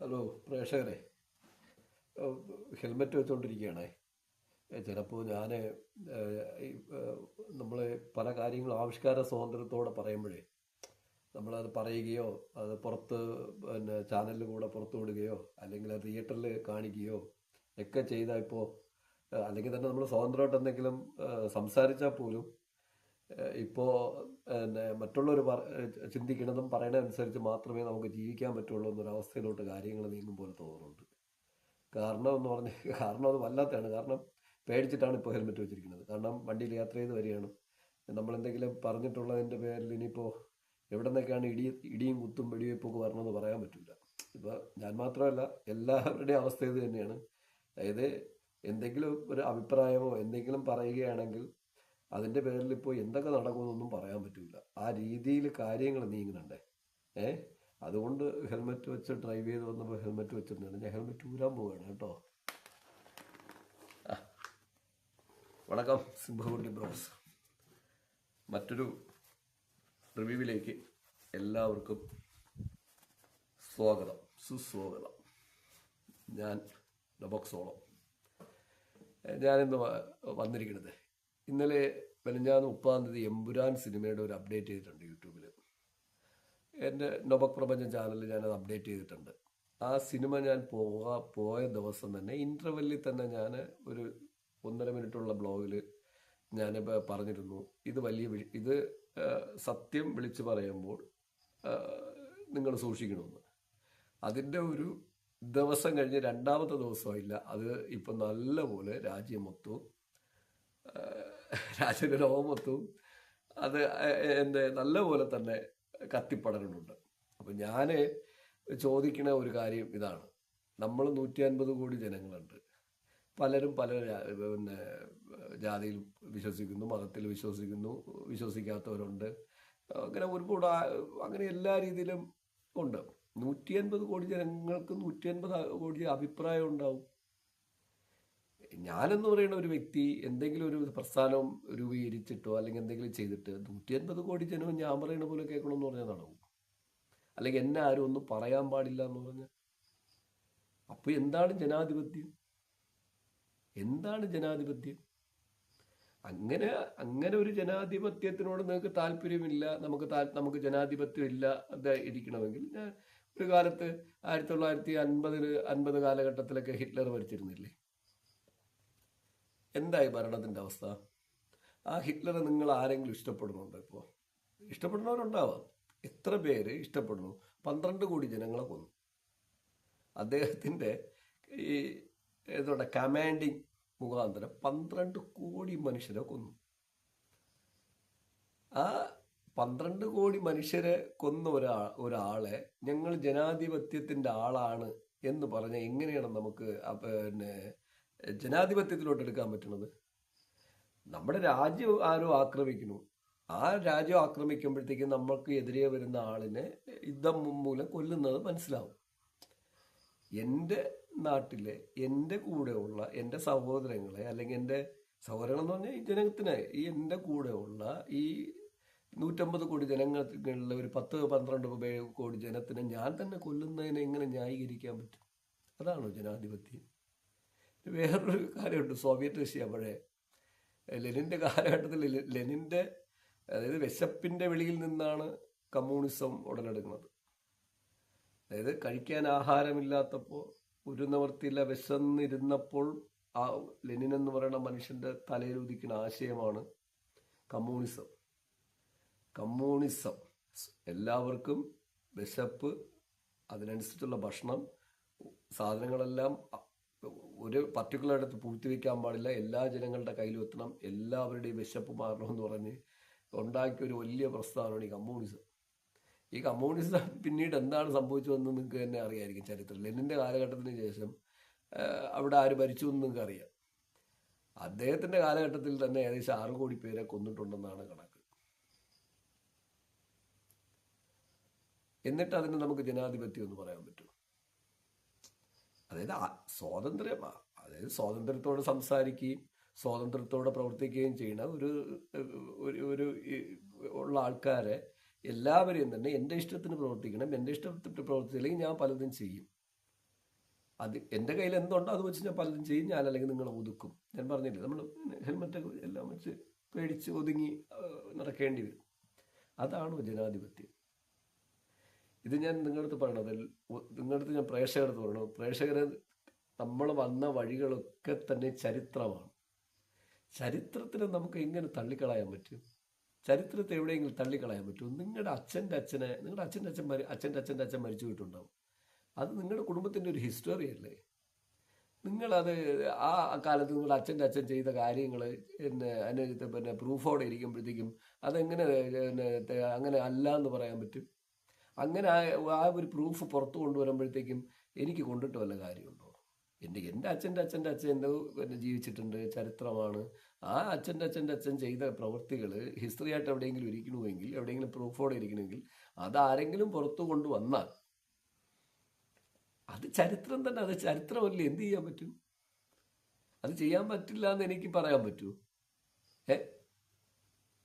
Hello പ്രേക്ഷകരെ, helmet വെച്ചുകൊണ്ടിരിക്കുകയാണേ. ചിലപ്പോൾ ഞാൻ നമ്മൾ പല കാര്യങ്ങളും ആവിഷ്കാര സ്വാതന്ത്ര്യത്തോടെ പറയുമ്പോഴേ നമ്മളത് പറയുകയോ അത് പുറത്ത് ചാനലിൽ കൂടെ പുറത്തു വിടുകയോ അല്ലെങ്കിൽ അത് തിയേറ്ററിൽ കാണിക്കുകയോ ഒക്കെ ചെയ്താൽ ഇപ്പോൾ അല്ലെങ്കിൽ തന്നെ നമ്മൾ സ്വതന്ത്രമായിട്ട് എന്തെങ്കിലും സംസാരിച്ചാൽ പോലും ഇപ്പോൾ മറ്റുള്ളവർ ചിന്തിക്കണതും പറയണതനുസരിച്ച് മാത്രമേ നമുക്ക് ജീവിക്കാൻ പറ്റുള്ളൂ എന്നൊരവസ്ഥയിലോട്ട് കാര്യങ്ങൾ നീങ്ങും പോലെ തോന്നുന്നുണ്ട്. കാരണം എന്ന് പറഞ്ഞ് കാരണം അത് വല്ലാത്തതാണ്. കാരണം പേടിച്ചിട്ടാണ് ഇപ്പോൾ ഹെൽമെറ്റ് വെച്ചിരിക്കുന്നത്. കാരണം വണ്ടിയിൽ യാത്ര ചെയ്ത് വരികയാണ്. നമ്മളെന്തെങ്കിലും പറഞ്ഞിട്ടുള്ളതിൻ്റെ പേരിൽ ഇനിയിപ്പോൾ എവിടെ നിന്നൊക്കെയാണ് ഇടിയും കുത്തും വെടിവെപ്പൊക്കെ വരണമെന്ന് പറയാൻ പറ്റില്ല. ഇപ്പോൾ ഞാൻ മാത്രമല്ല, എല്ലാവരുടെയും അവസ്ഥ ഇത് തന്നെയാണ്. അതായത് എന്തെങ്കിലും ഒരു അഭിപ്രായമോ എന്തെങ്കിലും പറയുകയാണെങ്കിൽ അതിൻ്റെ പേരിൽ ഇപ്പോൾ എന്തൊക്കെ നടക്കുമെന്നൊന്നും പറയാൻ പറ്റില്ല. ആ രീതിയിൽ കാര്യങ്ങൾ നീങ്ങുന്നുണ്ടേ. ഏ അതുകൊണ്ട് ഹെൽമെറ്റ് വെച്ച് ഡ്രൈവ് ചെയ്ത് വന്നപ്പോൾ ഹെൽമെറ്റ് വെച്ചിട്ടുണ്ട്. ഞാൻ ഹെൽമെറ്റ് ഊരാൻ പോവുകയാണ് കേട്ടോ. വണക്കം സിംഹകുട്ടി ബ്രോസ്. മറ്റൊരു റിവ്യൂവിലേക്ക് എല്ലാവർക്കും സ്വാഗതം, സുസ്വാഗതം. ഞാൻ ഡബോക്സോളം. ഞാനിന്ന് വന്നിരിക്കുന്നത് ഇന്നലെ മെനഞ്ഞാന്ന് 30 എമ്പുരാൻ സിനിമയുടെ ഒരു അപ്ഡേറ്റ് ചെയ്തിട്ടുണ്ട് യൂട്യൂബിൽ. എൻ്റെ നൊബക് പ്രപഞ്ചം ചാനലിൽ ഞാനത് അപ്ഡേറ്റ് ചെയ്തിട്ടുണ്ട്. ആ സിനിമ ഞാൻ പോയ ദിവസം തന്നെ ഇൻ്റർവെല്ലിൽ തന്നെ ഞാൻ ഒരു 1.5 മിനിറ്റുള്ള ബ്ലോഗിൽ ഞാൻ പറഞ്ഞിരുന്നു, ഇത് ഇത് സത്യം വിളിച്ചു പറയുമ്പോൾ നിങ്ങൾ സൂക്ഷിക്കണമെന്ന്. അതിൻ്റെ ഒരു ദിവസം കഴിഞ്ഞ് രണ്ടാമത്തെ ദിവസമില്ല, അത് ഇപ്പം നല്ലപോലെ രാജ്യം മൊത്തവും രാജ്യത്തിൻ്റെ ലോകം മൊത്തവും അത് നല്ലപോലെ തന്നെ കത്തിപ്പടരുന്നുണ്ട്. അപ്പം ഞാൻ ചോദിക്കുന്ന ഒരു കാര്യം ഇതാണ്. നമ്മൾ 150 കോടി ജനങ്ങളുണ്ട്. പലരും പല ജാതിയിൽ വിശ്വസിക്കുന്നു, മതത്തിൽ വിശ്വസിക്കുന്നു, വിശ്വസിക്കാത്തവരുണ്ട്. അങ്ങനെ ഒരുപാട് അങ്ങനെ എല്ലാ രീതിയിലും ഉണ്ട്. 150 കോടി ജനങ്ങൾക്ക് 150 കോടി അഭിപ്രായം ഉണ്ടാവും. ഞാനെന്ന് പറയുന്ന ഒരു വ്യക്തി എന്തെങ്കിലും ഒരു പ്രസ്ഥാനം രൂപീകരിച്ചിട്ടോ അല്ലെങ്കിൽ എന്തെങ്കിലും ചെയ്തിട്ട് 150 കോടി ജനവും ഞാൻ പറയുന്ന പോലെ കേൾക്കണമെന്ന് പറഞ്ഞാൽ നടക്കും. അല്ലെങ്കിൽ എന്നെ ആരും ഒന്നും പറയാൻ പാടില്ല എന്ന് പറഞ്ഞാൽ അപ്പോൾ എന്താണ് ജനാധിപത്യം? എന്താണ് ജനാധിപത്യം? അങ്ങനെ അങ്ങനെ ഒരു ജനാധിപത്യത്തിനോട് നിങ്ങൾക്ക് താല്പര്യമില്ല, നമുക്ക് ജനാധിപത്യം ഇല്ല അത് ഇരിക്കണമെങ്കിൽ ഞാൻ ഒരു കാലത്ത് 1950 കാലഘട്ടത്തിലൊക്കെ ഹിറ്റ്ലർ ഭരിച്ചിരുന്നില്ലേ? എന്തായി ഭരണത്തിൻ്റെ അവസ്ഥ? ആ ഹിറ്റ്ലറെ നിങ്ങൾ ആരെങ്കിലും ഇഷ്ടപ്പെടുന്നുണ്ടോ? ഇപ്പോൾ ഇഷ്ടപ്പെടുന്നവരുണ്ടാവാം. എത്ര പേര് ഇഷ്ടപ്പെടുന്നു? 12 കോടി ജനങ്ങളെ കൊന്നു. അദ്ദേഹത്തിൻ്റെ ഈ കമാൻഡിങ് മുഖാന്തരം 12 കോടി മനുഷ്യരെ കൊന്നു. ആ 12 കോടി മനുഷ്യരെ കൊന്ന ഒരാളെ ഞങ്ങൾ ജനാധിപത്യത്തിൻ്റെ ആളാണ് എന്ന് പറഞ്ഞാൽ എങ്ങനെയാണ് നമുക്ക് ജനാധിപത്യത്തിലോട്ട് എടുക്കാൻ പറ്റുന്നത്? നമ്മുടെ രാജ്യം ആരോ ആക്രമിക്കുന്നു. ആ രാജ്യം ആക്രമിക്കുമ്പോഴത്തേക്കും നമ്മൾക്ക് എതിരെ വരുന്ന ആളിനെ യുദ്ധം മൂലം കൊല്ലുന്നത് മനസ്സിലാവും. എൻ്റെ നാട്ടിലെ എൻ്റെ കൂടെയുള്ള എൻ്റെ സഹോദരങ്ങളെ, അല്ലെങ്കിൽ എൻ്റെ സഹോദരങ്ങൾ എന്ന് പറഞ്ഞാൽ ഈ ജനത്തിനെ, ഈ എൻ്റെ കൂടെയുള്ള ഈ 150 കോടി ജനങ്ങളിലെ ഒരു 10-12 കോടി ജനത്തിനെ ഞാൻ തന്നെ കൊല്ലുന്നതിനെ എങ്ങനെ ന്യായീകരിക്കാൻ പറ്റും? അതാണോ ജനാധിപത്യം? വേറൊരു കാര്യമുണ്ട്. സോവിയറ്റ് റഷ്യ പഴയ ലെനിൻ്റെ കാലഘട്ടത്തിൽ ലെനിൻ്റെ, അതായത് വിശപ്പിൻ്റെ വെളിയിൽ നിന്നാണ് കമ്മ്യൂണിസം ഉടലെടുക്കുന്നത്. അതായത് കഴിക്കാൻ ആഹാരമില്ലാത്തപ്പോൾ, ഒരു നിവർത്തിയില്ല, വിശന്നിരുന്നപ്പോൾ ആ ലെനിൻ എന്ന് പറയുന്ന മനുഷ്യൻ്റെ തലയിൽ ഉദിക്കുന്ന ആശയമാണ് കമ്മ്യൂണിസം. കമ്മ്യൂണിസം എല്ലാവർക്കും വിശപ്പ്, അതിനനുസരിച്ചുള്ള ഭക്ഷണം, സാധനങ്ങളെല്ലാം ഒരു പർട്ടിക്കുലർ ഇടത്ത് പൂഴ്ത്തിവെക്കാൻ പാടില്ല, എല്ലാ ജനങ്ങളുടെ കയ്യിലും എത്തണം, എല്ലാവരുടെയും വിശപ്പ് മാറണമെന്ന് പറഞ്ഞ് ഉണ്ടാക്കിയ ഒരു വലിയ പ്രസ്ഥാനമാണ് ഈ കമ്മ്യൂണിസം. ഈ കമ്മ്യൂണിസം പിന്നീട് എന്താണ് സംഭവിച്ചതെന്ന് നിങ്ങൾക്ക് തന്നെ അറിയാമായിരിക്കും ചരിത്രം. ലെനിൻ്റെ കാലഘട്ടത്തിന് ശേഷം അവിടെ ആര് ഭരിച്ചു എന്ന് നിങ്ങൾക്ക് അറിയാം. അദ്ദേഹത്തിൻ്റെ കാലഘട്ടത്തിൽ തന്നെ ഏകദേശം 6 കോടി പേരെ കൊന്നിട്ടുണ്ടെന്നാണ് കണക്ക്. എന്നിട്ട് അതിന് നമുക്ക് ജനാധിപത്യം എന്ന് പറയാൻ പറ്റും? അതായത് അതായത് സ്വാതന്ത്ര്യത്തോടെ സംസാരിക്കുകയും സ്വാതന്ത്ര്യത്തോടെ പ്രവർത്തിക്കുകയും ചെയ്യുന്ന ഒരു ഉള്ള ആൾക്കാരെ എല്ലാവരെയും തന്നെ എൻ്റെ ഇഷ്ടത്തിന് പ്രവർത്തിക്കണം, എൻ്റെ ഇഷ്ടത്തിന് പ്രവർത്തിച്ചില്ലെങ്കിൽ ഞാൻ പലതും ചെയ്യും, അത് എൻ്റെ കയ്യിൽ എന്തുണ്ടോ അത് വെച്ച് ഞാൻ പലതും ചെയ്യും, ഞാൻ അല്ലെങ്കിൽ നിങ്ങളെ ഒതുക്കും. ഞാൻ പറഞ്ഞില്ലേ, നമ്മൾ ഹെൽമെറ്റൊക്കെ എല്ലാം വെച്ച് പേടിച്ച് ഒതുങ്ങി നടക്കേണ്ടി വരും. അതാണോ ജനാധിപത്യം? ഇത് ഞാൻ നിങ്ങളടുത്ത് പറയണത്, നിങ്ങളടുത്ത് ഞാൻ പ്രേക്ഷകരടുത്ത് പറയണത്, പ്രേക്ഷകരെ നമ്മൾ വന്ന വഴികളൊക്കെ തന്നെ ചരിത്രമാണ്. ചരിത്രത്തിനെ നമുക്ക് എങ്ങനെ തള്ളിക്കളയാൻ പറ്റും? ചരിത്രത്തെ എവിടെയെങ്കിലും തള്ളിക്കളയാൻ പറ്റുമോ? നിങ്ങളുടെ അച്ഛൻ്റെ അച്ഛൻ മരിച്ചു പോയിട്ടുണ്ടാവും. അത് നിങ്ങളുടെ കുടുംബത്തിൻ്റെ ഒരു ഹിസ്റ്ററി അല്ലേ? നിങ്ങളത് ആ കാലത്ത് നിങ്ങളുടെ അച്ഛൻ ചെയ്ത കാര്യങ്ങൾ പിന്നെ പ്രൂഫോടെ ഇരിക്കുമ്പോഴത്തേക്കും അതെങ്ങനെ അങ്ങനെ അല്ല എന്ന് പറയാൻ പറ്റും? അങ്ങനെ ആ ഒരു പ്രൂഫ് പുറത്തു കൊണ്ടുവരുമ്പോഴത്തേക്കും എനിക്ക് കൊണ്ടിട്ട് വല്ല കാര്യമുണ്ടോ? എൻ്റെ അച്ഛൻ്റെ എന്തോ പിന്നെ ജീവിച്ചിട്ടുണ്ട്, ചരിത്രമാണ്. ആ അച്ഛൻ ചെയ്ത പ്രവൃത്തികൾ ഹിസ്റ്ററി ആയിട്ട് എവിടെയെങ്കിലും ഇരിക്കണമെങ്കിൽ, എവിടെയെങ്കിലും പ്രൂഫോടെ ഇരിക്കണമെങ്കിൽ അതാരെങ്കിലും പുറത്തു കൊണ്ടുവന്നാൽ അത് ചരിത്രം തന്നെ. അത് ചരിത്രമല്ലേ, എന്ത് ചെയ്യാൻ പറ്റും? അത് ചെയ്യാൻ പറ്റില്ല എന്ന് എനിക്ക് പറയാൻ പറ്റൂ?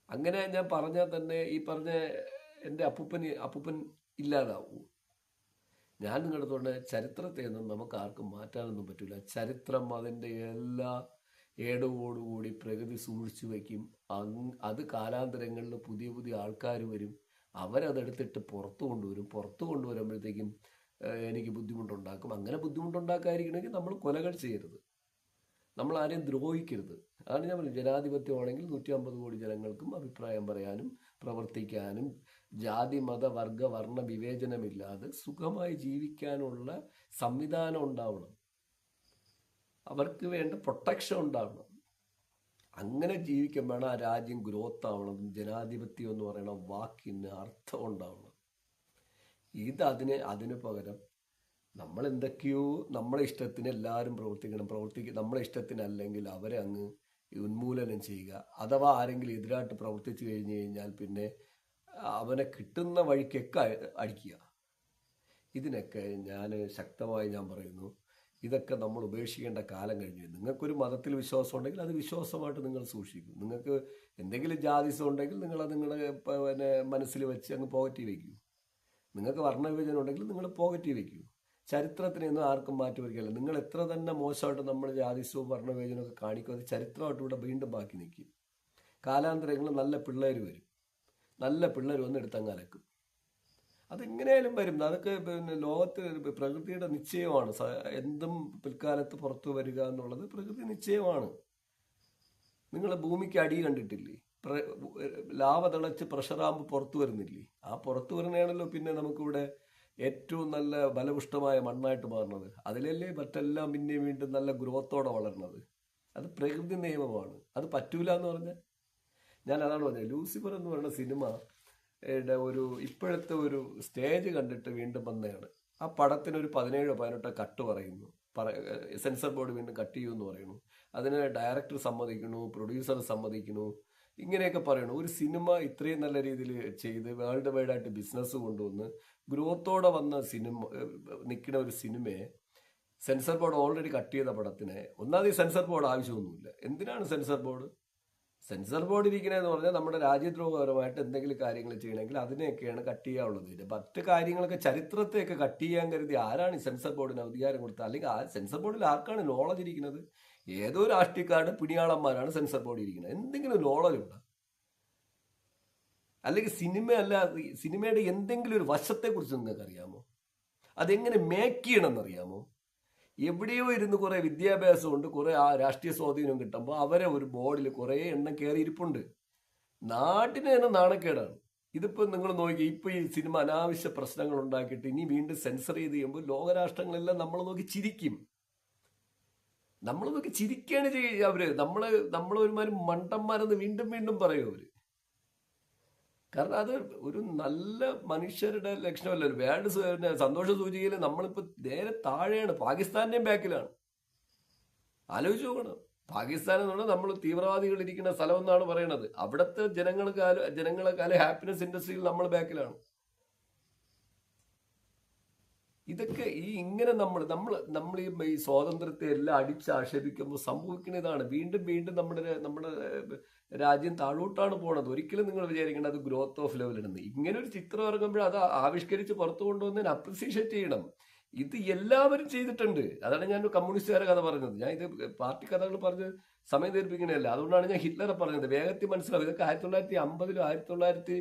അങ്ങനെ ഞാൻ പറഞ്ഞാൽ തന്നെ ഈ പറഞ്ഞ എൻ്റെ അപ്പൂപ്പൻ ഇല്ലാതാവൂ. ഞാൻ നിങ്ങളടുത്തോണ്ട് ചരിത്രത്തെ ഒന്നും നമുക്ക് ആർക്കും മാറ്റാനൊന്നും പറ്റില്ല. ചരിത്രം അതിൻ്റെ എല്ലാ ഏടവോടുകൂടി പ്രകൃതി സൂക്ഷിച്ചു വയ്ക്കും. അത് കാലാന്തരങ്ങളിൽ പുതിയ ആൾക്കാർ വരും, അവരതെടുത്തിട്ട് പുറത്തു കൊണ്ടുവരും. പുറത്തു കൊണ്ടുവരുമ്പോഴത്തേക്കും എനിക്ക് ബുദ്ധിമുട്ടുണ്ടാക്കും. അങ്ങനെ ബുദ്ധിമുട്ടുണ്ടാക്കാതിരിക്കണമെങ്കിൽ നമ്മൾ കൊലകൾ ചെയ്യരുത്, നമ്മൾ ആരെയും ദ്രോഹിക്കരുത്. അതാണ് ഞാൻ പറയുന്നത്. ജനാധിപത്യമാണെങ്കിൽ 150 കോടി ജനങ്ങൾക്കും അഭിപ്രായം പറയാനും പ്രവർത്തിക്കാനും ജാതി മത വർഗ വർണ്ണ വിവേചനമില്ലാതെ സുഖമായി ജീവിക്കാനുള്ള സംവിധാനം ഉണ്ടാവണം. അവർക്ക് വേണ്ട പ്രൊട്ടക്ഷൻ ഉണ്ടാവണം. അങ്ങനെ ജീവിക്കുമ്പോഴാണ് ആ രാജ്യം ഗ്രോത്ത് ആവണം. ജനാധിപത്യം എന്ന് പറയുന്ന വാക്കിന് അർത്ഥം ഉണ്ടാവണം. അതിന് പകരം നമ്മൾ എന്തൊക്കെയോ നമ്മളെ ഇഷ്ടത്തിന് എല്ലാവരും നമ്മളെ ഇഷ്ടത്തിനല്ലെങ്കിൽ അവരെ അങ്ങ് ഉന്മൂലനം ചെയ്യുക. അഥവാ ആരെങ്കിലും എതിരായിട്ട് പ്രവർത്തിച്ചു കഴിഞ്ഞാൽ പിന്നെ അവനെ കിട്ടുന്ന വഴിക്കൊക്കെ അടിക്കുക. ഇതിനൊക്കെ ശക്തമായി ഞാൻ പറയുന്നു, ഇതൊക്കെ നമ്മൾ ഉപേക്ഷിക്കേണ്ട കാലം കഴിഞ്ഞു. നിങ്ങൾക്കൊരു മതത്തിൽ വിശ്വാസം ഉണ്ടെങ്കിൽ അത് വിശ്വാസമായിട്ട് നിങ്ങൾ സൂക്ഷിക്കും. നിങ്ങൾക്ക് എന്തെങ്കിലും ജാതിസം ഉണ്ടെങ്കിൽ നിങ്ങളത് നിങ്ങളുടെ മനസ്സിൽ വെച്ച് അങ്ങ് പോകറ്റി വയ്ക്കൂ. നിങ്ങൾക്ക് വർണ്ണവിഭജനം ഉണ്ടെങ്കിൽ നിങ്ങൾ പോകറ്റി വയ്ക്കൂ. ചരിത്രത്തിനൊന്നും ആർക്കും മാറ്റി വരികയല്ല. നിങ്ങൾ എത്ര തന്നെ മോശമായിട്ട് നമ്മൾ ജാതിസവും വർണ്ണവിഭജനമൊക്കെ കാണിക്കും, അത് ചരിത്രമായിട്ട് ഇവിടെ വീണ്ടും ബാക്കി നിൽക്കും. കാലാന്തരങ്ങളിൽ നല്ല പിള്ളേർ വരും, നല്ല പിള്ളേർ വന്ന് എടുത്തങ്ങലക്കും. അതെങ്ങനെയായാലും വരും. അതൊക്കെ പിന്നെ ലോകത്ത് പ്രകൃതിയുടെ നിശ്ചയമാണ്. എന്തും പിൽക്കാലത്ത് പുറത്തു വരിക എന്നുള്ളത് പ്രകൃതി നിശ്ചയമാണ്. നിങ്ങൾ ഭൂമിക്ക് അടി കണ്ടിട്ടില്ലേ? ലാവ തിളച്ച് പ്രഷറാകുമ്പോൾ പുറത്തു വരുന്നില്ലേ? ആ പുറത്തു വരുന്നതാണല്ലോ പിന്നെ നമുക്കിവിടെ ഏറ്റവും നല്ല ബലപുഷ്ടമായ മണ്ണായിട്ട് മാറുന്നത്. അതിലല്ലേ മറ്റെല്ലാം പിന്നെ വീണ്ടും നല്ല ഗ്രോത്തോടെ വളരുന്നത്. അത് പ്രകൃതി നിയമമാണ്. അത് പറ്റൂല എന്ന് പറഞ്ഞാൽ ഞാൻ അതാണ് പറഞ്ഞത്. ലൂസിഫർ എന്ന് പറയുന്ന സിനിമ ഇപ്പോഴത്തെ ഒരു സ്റ്റേജ് കണ്ടിട്ട് വീണ്ടും വന്നതാണ്. ആ പടത്തിനൊരു 17-18 കട്ട് പറയുന്നു, സെൻസർ ബോർഡ് വീണ്ടും കട്ട് ചെയ്യുമെന്ന് പറയുന്നു. അതിന് ഡയറക്ടർ സമ്മതിക്കുന്നു, പ്രൊഡ്യൂസർ സമ്മതിക്കുന്നു, ഇങ്ങനെയൊക്കെ പറയണു. ഒരു സിനിമ ഇത്രയും നല്ല രീതിയിൽ ചെയ്ത് വേൾഡ് വൈഡായിട്ട് ബിസിനസ് കൊണ്ടുവന്ന് ഗ്രോത്തോടെ വന്ന നിൽക്കുന്ന ഒരു സിനിമയെ സെൻസർ ബോർഡ് ഓൾറെഡി കട്ട് ചെയ്ത പടത്തിനെ ഒന്നാമത് ഈ സെൻസർ ബോർഡ് ആവശ്യമൊന്നുമില്ല. എന്തിനാണ് സെൻസർ ബോർഡ്? സെൻസർ ബോർഡ് ഇരിക്കണമെന്ന് പറഞ്ഞാൽ നമ്മുടെ രാജ്യദ്രോഹപരമായിട്ട് എന്തെങ്കിലും കാര്യങ്ങൾ ചെയ്യണമെങ്കിൽ അതിനെയൊക്കെയാണ് കട്ട് ചെയ്യാനുള്ളത്. മറ്റ് കാര്യങ്ങളൊക്കെ ചരിത്രത്തെയൊക്കെ കട്ട് ചെയ്യാൻ കരുതി ആരാണ് ഈ സെൻസർ ബോർഡിന് അധികാരം കൊടുത്തത്? അല്ലെങ്കിൽ ആ സെൻസർ ബോർഡിൽ ആർക്കാണ് നോളജ് ഇരിക്കുന്നത്? ഏതോ രാഷ്ട്രീയക്കാരുടെ പിണിയാളന്മാരാണ് സെൻസർ ബോർഡിൽ ഇരിക്കുന്നത്. എന്തെങ്കിലും നോളജ് ഉണ്ടോ? അല്ലെങ്കിൽ സിനിമയുടെ എന്തെങ്കിലും ഒരു വശത്തെക്കുറിച്ച് നിങ്ങൾക്ക് അറിയാമോ? അതെങ്ങനെ മേക്ക് ചെയ്യണമെന്നറിയാമോ? എവിടെയോ ഇരുന്ന് കുറെ വിദ്യാഭ്യാസമുണ്ട്, കുറെ രാഷ്ട്രീയ സ്വാധീനം കിട്ടുമ്പോൾ അവരെ ഒരു ബോർഡിൽ കുറെ എണ്ണം കയറിയിരിപ്പുണ്ട്. നാട്ടിന് തന്നെ നാണക്കേടാണ്. ഇതിപ്പോൾ നിങ്ങൾ നോക്കി, ഇപ്പൊ ഈ സിനിമ അനാവശ്യ പ്രശ്നങ്ങൾ ഉണ്ടാക്കിയിട്ട് ഇനി വീണ്ടും സെൻസർ ചെയ്ത് ചെയ്യുമ്പോൾ ലോകരാഷ്ട്രങ്ങളെല്ലാം നമ്മളെ നോക്കി ചിരിക്കും. നമ്മളെ നോക്കി ചിരിക്കുകയാണ് ചെയ്യുക അവര്. നമ്മളൊരുമാതിരി മണ്ടന്മാരെന്ന് വീണ്ടും പറയും അവര്. കാരണം അത് ഒരു നല്ല മനുഷ്യരുടെ ലക്ഷണമല്ലല്ലോ. വേൾഡ് സന്തോഷ സൂചികയിൽ നമ്മളിപ്പോൾ നേരെ താഴെയാണ്, പാകിസ്ഥാന്റെയും ബാക്കിലാണ്. ആലോചിച്ച് നോക്കണം. പാകിസ്ഥാൻ എന്ന് പറഞ്ഞാൽ നമ്മൾ തീവ്രവാദികൾ ഇരിക്കുന്ന സ്ഥലം എന്നാണ് പറയണത്. അവിടുത്തെ ജനങ്ങളെക്കാളും ഹാപ്പിനെസ് ഇൻഡസ്ട്രിയിൽ നമ്മൾ ബാക്കിലാണ്. ഇതൊക്കെ ഇങ്ങനെ നമ്മൾ ഈ സ്വാതന്ത്ര്യത്തെ എല്ലാം അടിച്ചാക്ഷേപിക്കുമ്പോൾ സംഭവിക്കുന്ന ഇതാണ്. വീണ്ടും നമ്മുടെ രാജ്യം താഴോട്ടാണ് പോണത്. ഒരിക്കലും നിങ്ങൾ വിചാരിക്കേണ്ട അത് ഗ്രോത്ത് ഓഫ് ലെവൽ ഇടുന്നത്. ഇങ്ങനെ ഒരു ചിത്രം ഇറങ്ങുമ്പോൾ അത് ആവിഷ്കരിച്ച് പുറത്തു കൊണ്ടുവന്നതിന് അപ്രിസിയേറ്റ് ചെയ്യണം. ഇത് എല്ലാവരും ചെയ്തിട്ടുണ്ട്. അതാണ് ഞാൻ കമ്മ്യൂണിസ്റ്റുകാരെ കഥ പറഞ്ഞത്. ഞാൻ ഇത് പാർട്ടി കഥകൾ പറഞ്ഞ് സമയം തീർപ്പിക്കണല്ല. അതുകൊണ്ടാണ് ഞാൻ ഹിറ്റ്ലറെ പറഞ്ഞത്. വേഗത്തിൽ മനസ്സിലാവും. ഇതൊക്കെ 1950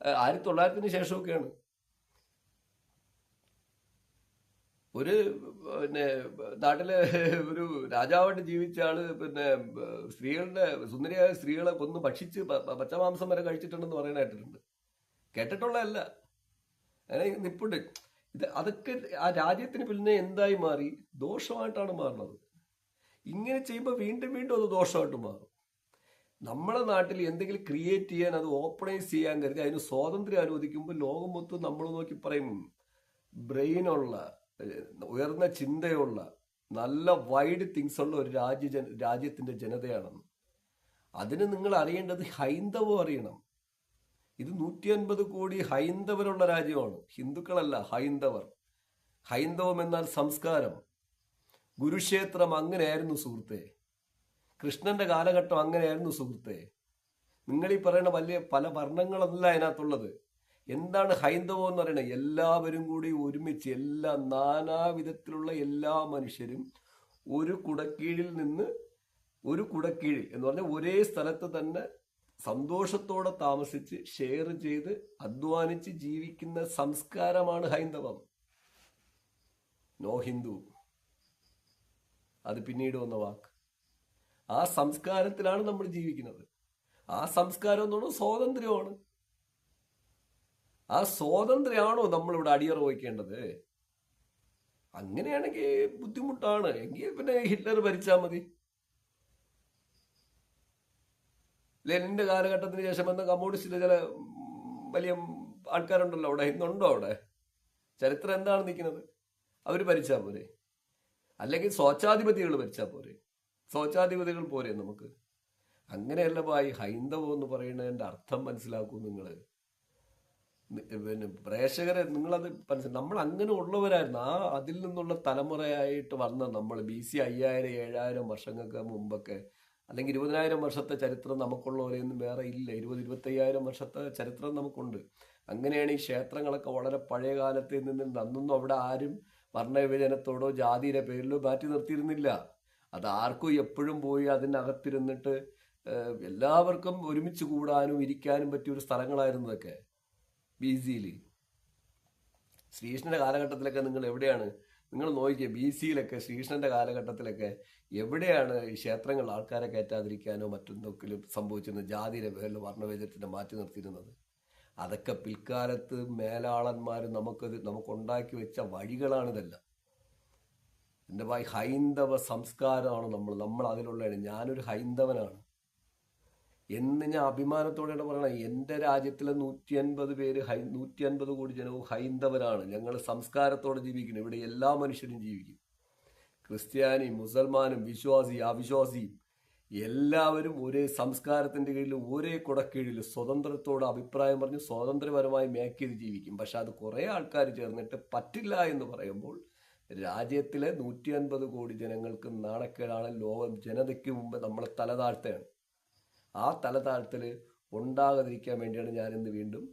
1900 ശേഷമൊക്കെയാണ്. ഒരു പിന്നെ നാട്ടിലെ ഒരു രാജാവായിട്ട് ജീവിച്ച ആള് പിന്നെ സ്ത്രീകളുടെ സുന്ദരിയായ സ്ത്രീകളെ കൊന്ന് ഭക്ഷിച്ച് പച്ചമാംസം വരെ കഴിച്ചിട്ടുണ്ടെന്ന് പറയാൻ കേട്ടിട്ടുണ്ട്. കേട്ടിട്ടുള്ളതല്ല, അങ്ങനെ നിപ്പുണ്ട്. അതൊക്കെ ആ രാജ്യത്തിന് പിന്നെ എന്തായി മാറി? ദോഷമായിട്ടാണ് മാറുന്നത്. ഇങ്ങനെ ചെയ്യുമ്പോൾ വീണ്ടും വീണ്ടും അത് ദോഷമായിട്ട് മാറും. നമ്മളെ നാട്ടിൽ എന്തെങ്കിലും ക്രിയേറ്റ് ചെയ്യാൻ, അത് ഓപ്പണൈസ് ചെയ്യാൻ കരുതി അതിന് സ്വാതന്ത്ര്യം അനുവദിക്കുമ്പോൾ ലോകം മൊത്തം നമ്മൾ നോക്കി പറയും ബ്രെയിനുള്ള, ഉയർന്ന ചിന്തയുള്ള, നല്ല വൈഡ് തിങ്സ് ഉള്ള ഒരു രാജ്യത്തിന്റെ ജനതയാണെന്ന്. അതിന് നിങ്ങൾ അറിയേണ്ടത് ഹൈന്ദവം അറിയണം. ഇത് 150 കോടി ഹൈന്ദവരുള്ള രാജ്യമാണ്. ഹിന്ദുക്കളല്ല, ഹൈന്ദവർ. ഹൈന്ദവം എന്നാൽ സംസ്കാരം. ഗുരുക്ഷേത്രം അങ്ങനെയായിരുന്നു സുഹൃത്തെ. കൃഷ്ണന്റെ കാലഘട്ടം അങ്ങനെയായിരുന്നു സുഹൃത്തെ. നിങ്ങൾ ഈ പറയുന്ന വലിയ പല വർണ്ണങ്ങളല്ല അതിനകത്തുള്ളത്. എന്താണ് ഹൈന്ദവം എന്ന് പറയുന്നത്? എല്ലാവരും കൂടി ഒരുമിച്ച്, എല്ലാ നാനാവിധത്തിലുള്ള എല്ലാ മനുഷ്യരും ഒരു കുടക്കീഴിൽ നിന്ന്, ഒരു കുടക്കീഴിൽ എന്ന് പറഞ്ഞാൽ ഒരേ സ്ഥലത്ത് തന്നെ സന്തോഷത്തോടെ താമസിച്ച് ഷെയർ ചെയ്ത് അധ്വാനിച്ച് ജീവിക്കുന്ന സംസ്കാരമാണ് ഹൈന്ദവം. നോ ഹിന്ദു, അത് പിന്നീട് വന്ന വാക്ക്. ആ സംസ്കാരത്തിലാണ് നമ്മൾ ജീവിക്കുന്നത്. ആ സംസ്കാരം എന്ന് പറഞ്ഞാൽ സ്വാതന്ത്ര്യമാണ്. ആ സ്വാതന്ത്ര്യമാണോ നമ്മളിവിടെ അടിയറ വയ്ക്കേണ്ടത്? അങ്ങനെയാണെങ്കിൽ ബുദ്ധിമുട്ടാണ്. എങ്കിൽ പിന്നെ ഹിറ്റ്ലർ ഭരിച്ചാൽ മതി. ലെനിന്റെ കാലഘട്ടത്തിന് ശേഷം വന്ന കമ്മ്യൂണിസ്റ്റിലെ ചില വലിയ ആൾക്കാരുണ്ടല്ലോ അവിടെ. ഇന്നുണ്ടോ അവിടെ? ചരിത്രം എന്താണ് നിൽക്കുന്നത്? അവർ ഭരിച്ചാൽ പോരെ? അല്ലെങ്കിൽ സ്വച്ഛാധിപതികൾ ഭരിച്ചാൽ പോരെ? സ്വച്ഛാധിപതികൾ പോരെ നമുക്ക്? അങ്ങനെയല്ല ഭായി. ഹൈന്ദവം എന്ന് പറയുന്നതിന്റെ അർത്ഥം മനസ്സിലാക്കൂ നിങ്ങൾ. പിന്നെ പ്രേക്ഷകരെ നിങ്ങളത് നമ്മൾ അങ്ങനെ ഉള്ളവരായിരുന്നു. അതിൽ നിന്നുള്ള തലമുറയായിട്ട് വന്ന നമ്മൾ BC 5000 7000 വർഷങ്ങൾക്ക് മുമ്പൊക്കെ, അല്ലെങ്കിൽ 20,000 വർഷത്തെ ചരിത്രം നമുക്കുള്ള പോലെയൊന്നും വേറെ ഇല്ല. 20-25,000 വർഷത്തെ ചരിത്രം നമുക്കുണ്ട്. അങ്ങനെയാണ് ഈ ക്ഷേത്രങ്ങളൊക്കെ വളരെ പഴയ കാലത്ത് നിന്ന്. അന്നൊന്നും അവിടെ ആരും വർണ്ണവിഭജനത്തോടോ ജാതിയുടെ പേരിലോ മാറ്റി നിർത്തിയിരുന്നില്ല. അത് ആർക്കും എപ്പോഴും പോയി അതിനകത്തിരുന്നിട്ട് എല്ലാവർക്കും ഒരുമിച്ച് കൂടാനും ഇരിക്കാനും പറ്റിയ ഒരു സ്ഥലങ്ങളായിരുന്നു ഇതൊക്കെ. BC-യിൽ ശ്രീകൃഷ്ണന്റെ കാലഘട്ടത്തിലൊക്കെ നിങ്ങൾ എവിടെയാണ്? നിങ്ങൾ നോക്കിയേ, BC-യിലൊക്കെ ശ്രീകൃഷ്ണന്റെ കാലഘട്ടത്തിലൊക്കെ എവിടെയാണ് ഈ ക്ഷേത്രങ്ങളിൽ ആൾക്കാരെ കയറ്റാതിരിക്കാനോ മറ്റൊന്നൊക്കെയും സംഭവിച്ചിരുന്നത്? ജാതിയുടെ പേരിൽ വർണ്ണവിഭജനത്തിനെ മാറ്റി നിർത്തിയിരുന്നത്. അതൊക്കെ പിൽക്കാലത്ത് മേലാളന്മാർ നമുക്കുണ്ടാക്കി വെച്ച വഴികളാണിതെല്ലാം. എൻ്റെ ഭായി, ഹൈന്ദവ സംസ്കാരമാണ് നമ്മൾ അതിലുള്ളതാണ്. ഞാനൊരു ഹൈന്ദവനാണ് എന്ന് ഞാൻ അഭിമാനത്തോടെയാണ് പറയണം. എൻ്റെ രാജ്യത്തിലെ 150 പേര് 150 കോടി ജനവും ഹൈന്ദവരാണ്. ഞങ്ങൾ സംസ്കാരത്തോടെ ജീവിക്കുന്നു. ഇവിടെ എല്ലാ മനുഷ്യരും ജീവിക്കും. ക്രിസ്ത്യാനിയും മുസൽമാനും വിശ്വാസിയും അവിശ്വാസിയും എല്ലാവരും ഒരേ സംസ്കാരത്തിന്റെ കീഴിൽ, ഒരേ കുടക്കീഴിൽ സ്വതന്ത്രത്തോടെ അഭിപ്രായം പറഞ്ഞ് സ്വാതന്ത്ര്യപരമായി മേക്ക് ചെയ്ത് ജീവിക്കും. പക്ഷെ അത് കുറേ ആൾക്കാർ ചേർന്നിട്ട് പറ്റില്ല എന്ന് പറയുമ്പോൾ രാജ്യത്തിലെ 150 കോടി ജനങ്ങൾക്ക് നാണക്കേടാണ്. ജനതയ്ക്ക് മുമ്പ് നമ്മളെ തലതാഴ്ത്തയാണ്. ആ തലതാഴ്ത്തൽ ഉണ്ടാകാതിരിക്കാൻ വേണ്ടിയാണ് ഞാനിന്ന് വീണ്ടും